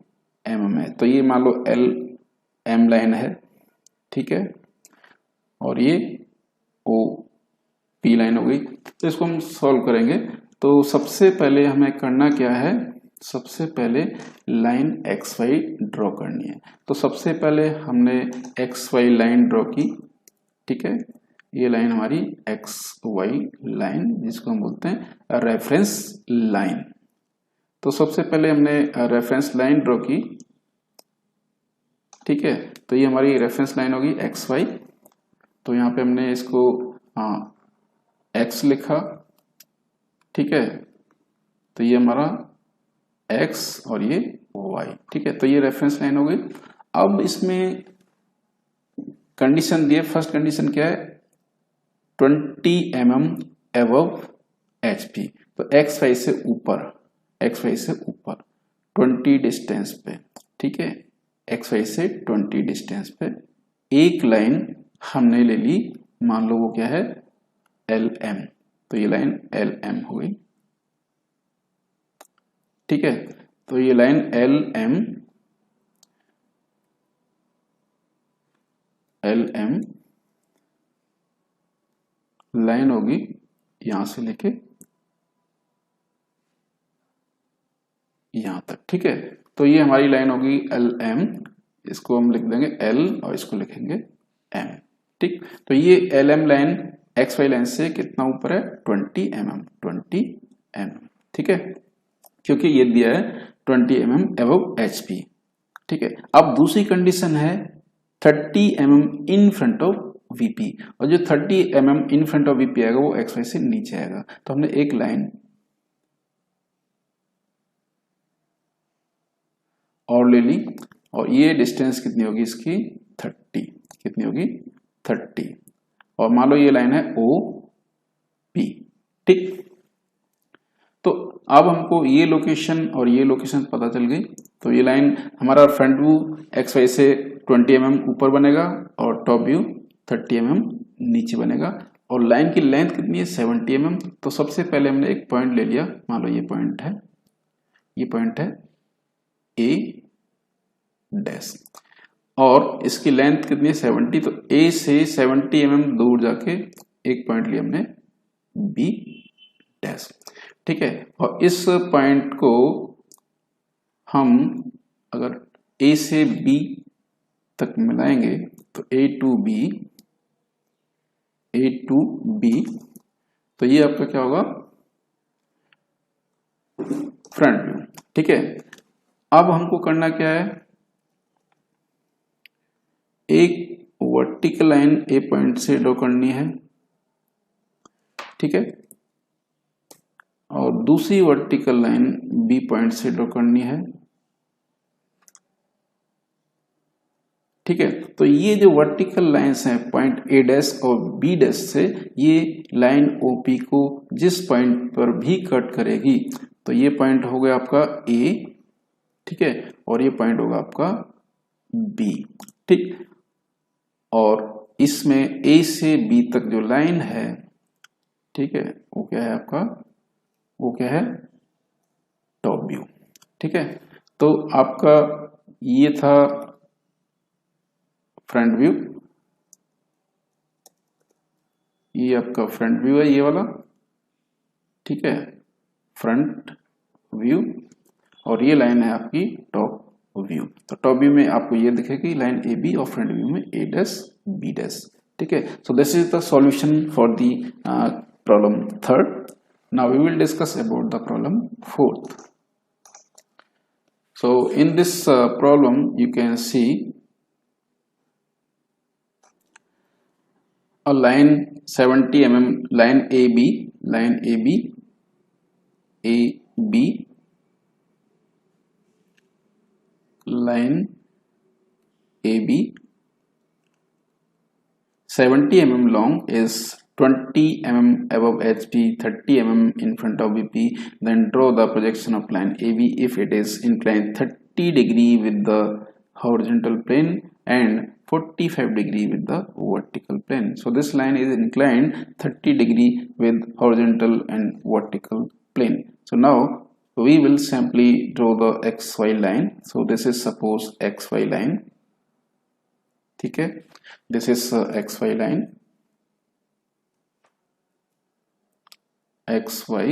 mm है। तो ये मान लो एल एम लाइन है, ठीक है, और ये ओ पी लाइन हो गई। तो इसको हम सॉल्व करेंगे। तो सबसे पहले हमें करना क्या है, सबसे पहले लाइन एक्स वाई ड्रॉ करनी है। तो सबसे पहले हमने एक्स वाई लाइन ड्रॉ की। ठीक है, ये लाइन हमारी एक्स वाई लाइन जिसको हम बोलते हैं रेफरेंस लाइन। तो सबसे पहले हमने रेफरेंस लाइन ड्रॉ की। ठीक है, तो ये हमारी रेफरेंस लाइन होगी एक्स वाई। तो यहाँ पे हमने इसको एक्स लिखा। ठीक है, तो ये हमारा एक्स और ये वाई। ठीक है, तो ये रेफरेंस लाइन हो गई। अब इसमें कंडीशन दिए, फर्स्ट कंडीशन क्या है, 20 mm above HP। तो एक्स वाई से ऊपर, एक्स वाई से ऊपर 20 डिस्टेंस पे। ठीक है, एक्स वाई से 20 डिस्टेंस पे एक लाइन हमने ले ली, मान लो वो क्या है एल एम। तो ये लाइन एल एम हो गई। ठीक है, तो ये लाइन एल एम लाइन होगी यहां से लेके यहां तक। ठीक है, तो ये हमारी लाइन होगी एल एम, इसको हम लिख देंगे एल और इसको लिखेंगे एम। ठीक, तो ये L M line X Y line से कितना ऊपर है, 20 mm, 20 mm। ठीक है, क्योंकि ये दिया है 20 mm अबव HP। ठीक है, अब दूसरी कंडीशन है 30 mm in front of VP, और जो 30 mm in front of VP आएगा वो एक्स वाई से नीचे आएगा। तो हमने एक लाइन और ले ली, और ये डिस्टेंस कितनी होगी इसकी, 30। कितनी होगी, 30। और मान लो ये लाइन है OP। ठीक, तो अब हमको ये लोकेशन और ये लोकेशन पता चल गई। तो ये लाइन हमारा फ्रंट व्यू एक्स वाई से 20 mm ऊपर बनेगा और टॉप व्यू 30 mm नीचे बनेगा, और लाइन की लेंथ कितनी है, 70 mm। तो सबसे पहले हमने एक पॉइंट ले लिया, मान लो ये पॉइंट है, ये पॉइंट है ए डैश, और इसकी लेंथ कितनी है 70। तो ए से 70 mm दूर जाके एक पॉइंट लिया हमने बी डैश। ठीक है, और इस पॉइंट को हम अगर ए से बी तक मिलाएंगे तो ए टू बी, तो ये आपका क्या होगा, फ्रंट व्यू। ठीक है, अब हमको करना क्या है, एक वर्टिकल लाइन ए पॉइंट से ड्रॉ करनी है। ठीक है, और दूसरी वर्टिकल लाइन बी पॉइंट से ड्रॉ करनी है। ठीक है, तो ये जो वर्टिकल लाइंस हैं पॉइंट ए डैश और बी डैश से, ये लाइन ओपी को जिस पॉइंट पर भी कट करेगी, तो ये पॉइंट हो गया आपका ए। ठीक है, और ये पॉइंट होगा आपका बी। ठीक, और इसमें ए से बी तक जो लाइन है, ठीक है, वो क्या है आपका, वो क्या है, टॉप व्यू। ठीक है, तो आपका ये था फ्रंट व्यू, ये आपका फ्रंट व्यू है ये वाला, ठीक है, फ्रंट व्यू, और ये लाइन है आपकी टॉप व्यू। तो टॉप व्यू में आपको ये दिखेगी लाइन ए बी, और फ्रंट व्यू में ए डैश बी डैश। ठीक है, so this is the solution for the problem third. Now we will discuss about the problem fourth. So in this problem you can see a line 70 mm, line AB, line AB, AB, line AB 70 mm long is 20 mm above HP, 30 mm in front of VP. Then draw the projection of line AB if it is inclined 30 degree with the horizontal plane and 45 degree with the vertical plane. So this line is inclined 30 degree with horizontal and vertical plane. So now we will simply draw the XY line. So this is suppose XY line. ठीक है, this is XY line, XY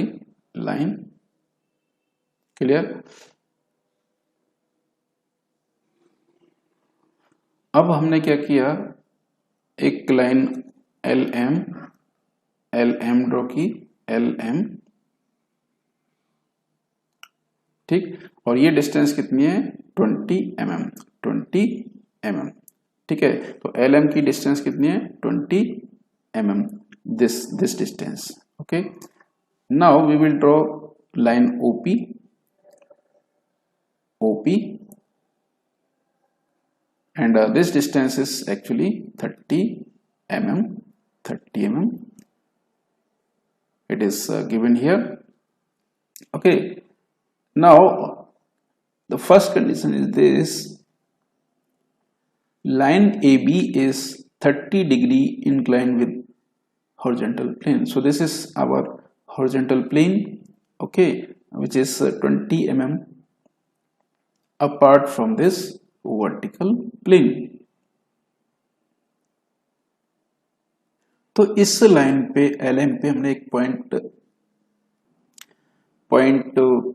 line, clear. अब हमने क्या किया, एक line LM, LM draw की, LM, ठीक, और ये डिस्टेंस कितनी है 20 mm, 20 mm। ठीक है, तो LM की डिस्टेंस कितनी है 20 mm, this distance। Okay, now we will draw line OP, OP, and this distance is actually 30 mm, 30 mm, it is given here। okay, now the first condition is this, line AB is 30 degree inclined with horizontal plane, so this is our horizontal plane, okay, which is 20 mm apart from this vertical plane। तो इस line पे LM पे हमने एक point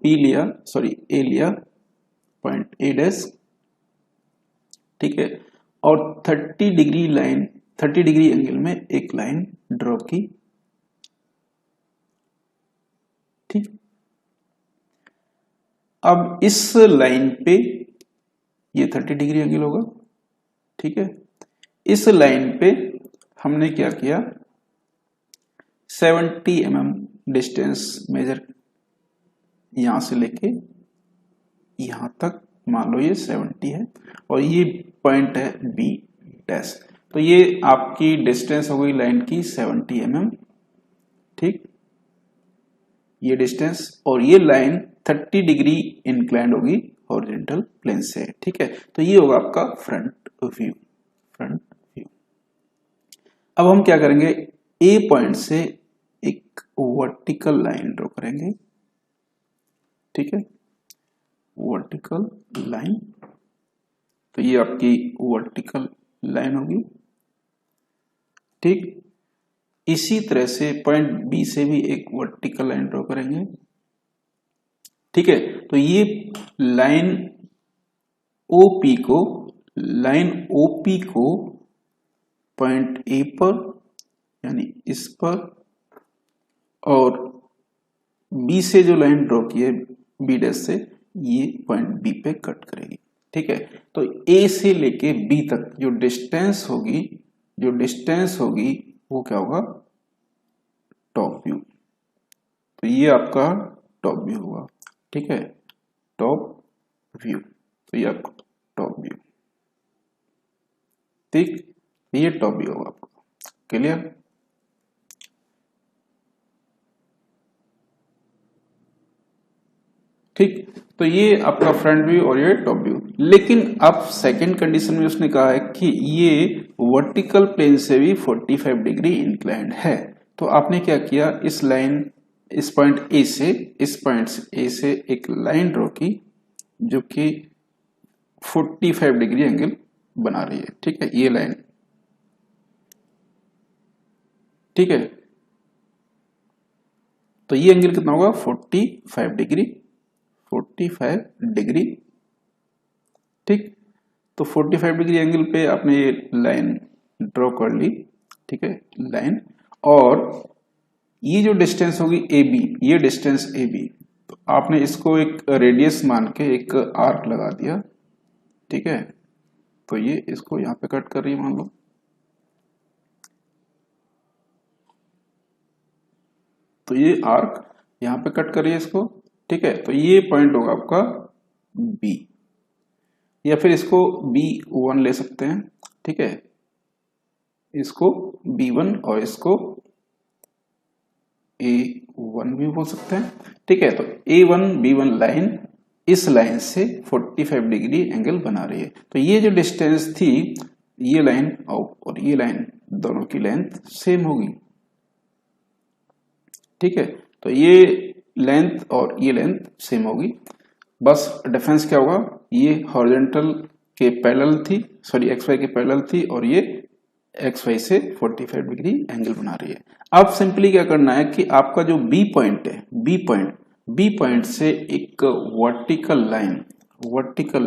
P लिया, sorry A लिया, point A dash, ठीक है, और 30 डिग्री लाइन, 30 डिग्री एंगल में एक लाइन ड्रॉ की, ठीक। अब इस लाइन पे ये 30 डिग्री एंगल होगा, ठीक है, इस लाइन पे हमने क्या किया, 70 mm डिस्टेंस मेजर, यहां से लेके यहां तक, मान लो ये 70 है, और ये पॉइंट है B डैश, तो ये आपकी डिस्टेंस हो गई लाइन की 70 mm, ठीक, ये डिस्टेंस, और ये लाइन 30 डिग्री इंक्लाइंड होगी हॉरिजॉन्टल प्लेन से, ठीक है, तो ये होगा आपका फ्रंट व्यू, फ्रंट व्यू। अब हम क्या करेंगे, ए पॉइंट से एक वर्टिकल लाइन ड्रॉ करेंगे, ठीक है, वर्टिकल लाइन, तो ये आपकी वर्टिकल लाइन होगी, ठीक। इसी तरह से पॉइंट बी से भी एक वर्टिकल लाइन ड्रॉ करेंगे, ठीक है, तो ये लाइन ओपी को, लाइन ओपी को पॉइंट ए पर, यानी इस पर, और बी से जो लाइन ड्रॉ की है बी डैश से, ये पॉइंट बी पे कट करेगी, ठीक है। तो ए से लेके बी तक जो डिस्टेंस होगी, जो डिस्टेंस होगी वो क्या होगा, टॉप व्यू, तो ये आपका टॉप व्यू होगा, ठीक है, टॉप व्यू, तो ये आपका टॉप व्यू, ठीक, ये टॉप व्यू होगा आपका, क्लियर। ठीक, तो ये आपका फ्रंट व्यू और ये टॉप व्यू। लेकिन अब सेकंड कंडीशन में उसने कहा है कि ये वर्टिकल प्लेन से भी 45 डिग्री इंक्लाइंड है। तो आपने क्या किया, इस लाइन, इस पॉइंट ए से, इस पॉइंट ए से एक लाइन ड्रॉ की जो कि 45 डिग्री एंगल बना रही है। ठीक है, ये लाइन, ठीक है। तो ये एंगल कितना होगा, 45 डिग्री, 45 डिग्री। ठीक, तो 45 डिग्री एंगल पे आपने ये लाइन ड्रॉ कर ली। ठीक है, लाइन, और ये जो डिस्टेंस होगी ए बी, ये डिस्टेंस ए बी, तो आपने इसको एक रेडियस मान के एक आर्क लगा दिया। ठीक है, तो ये इसको यहां पे कट कर रही है मान लो। तो ये आर्क यहां पे कट कर रही है इसको। ठीक है, तो ये पॉइंट होगा आपका बी, या फिर इसको B1 ले सकते हैं। ठीक है, इसको B1 और इसको A1 भी बोल सकते हैं। ठीक है, तो A1 B1 लाइन इस लाइन से 45 डिग्री एंगल बना रही है। तो ये जो डिस्टेंस थी, ये लाइन और ये लाइन दोनों की लेंथ सेम होगी। ठीक है, तो ये लेंथ और ये लेंथ सेम होगी, बस डिफरेंस क्या होगा, ये हॉरिजॉन्टल के पैरेलल थी, सॉरी XY के पैरेलल थी, और ये XY से 45 डिग्री एंगल बना रही है। अब सिंपली क्या करना है कि आपका जो B पॉइंट है, B पॉइंट से एक वर्टिकल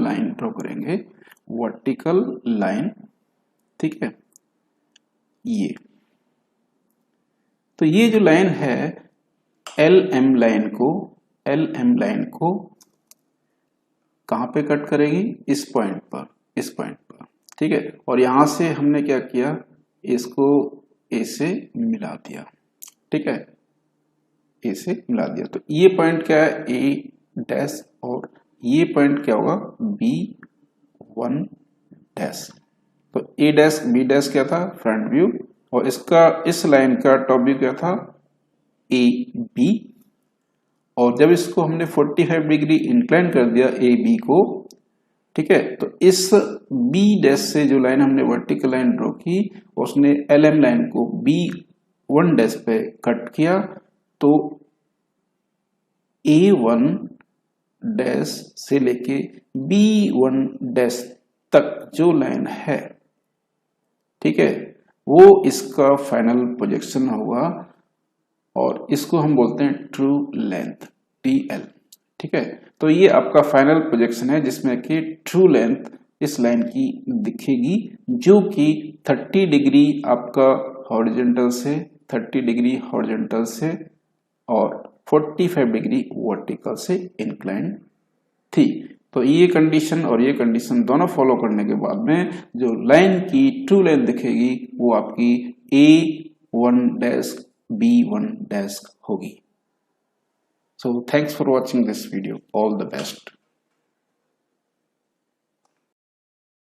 लाइन ड्रॉ करेंगे, वर्टिकल लाइन। ठीक है, ये तो ये जो लाइन है LM लाइन को कहां पे कट करेगी, इस पॉइंट पर, इस पॉइंट पर। ठीक है, और यहां से हमने क्या किया, इसको A से मिला दिया। ठीक है, A से मिला दिया। तो ये पॉइंट क्या है, A डैश, और ये पॉइंट क्या होगा, B1 डैश। तो A डैश B डैश क्या था, फ्रंट व्यू, और इसका, इस लाइन का टॉप व्यू क्या था, AB। और जब इसको हमने 45 डिग्री इंक्लाइन कर दिया AB को, ठीक है, तो इस B डैश से जो लाइन हमने वर्टिकल लाइन ड्रॉ की, उसने LM लाइन को B1 डैश पे कट किया। तो A1 डैश से लेके B1 डैश तक जो लाइन है, ठीक है, वो इसका फाइनल प्रोजेक्शन होगा, और इसको हम बोलते हैं ट्रू लेंथ, TL। ठीक है, तो ये आपका फाइनल प्रोजेक्शन है जिसमें कि ट्रू लेंथ इस लाइन की दिखेगी, जो कि 30 डिग्री आपका हॉरिजॉन्टल से, 30 डिग्री हॉरिजॉन्टल से और 45 डिग्री वर्टिकल से इंक्लाइन थी। तो ये कंडीशन और ये कंडीशन दोनों फॉलो करने के बाद में जो लाइन की ट्रू लेंथ दिखेगी वो आपकी A1 डैश B1 डैश होगी। So thanks for watching this video. All the best.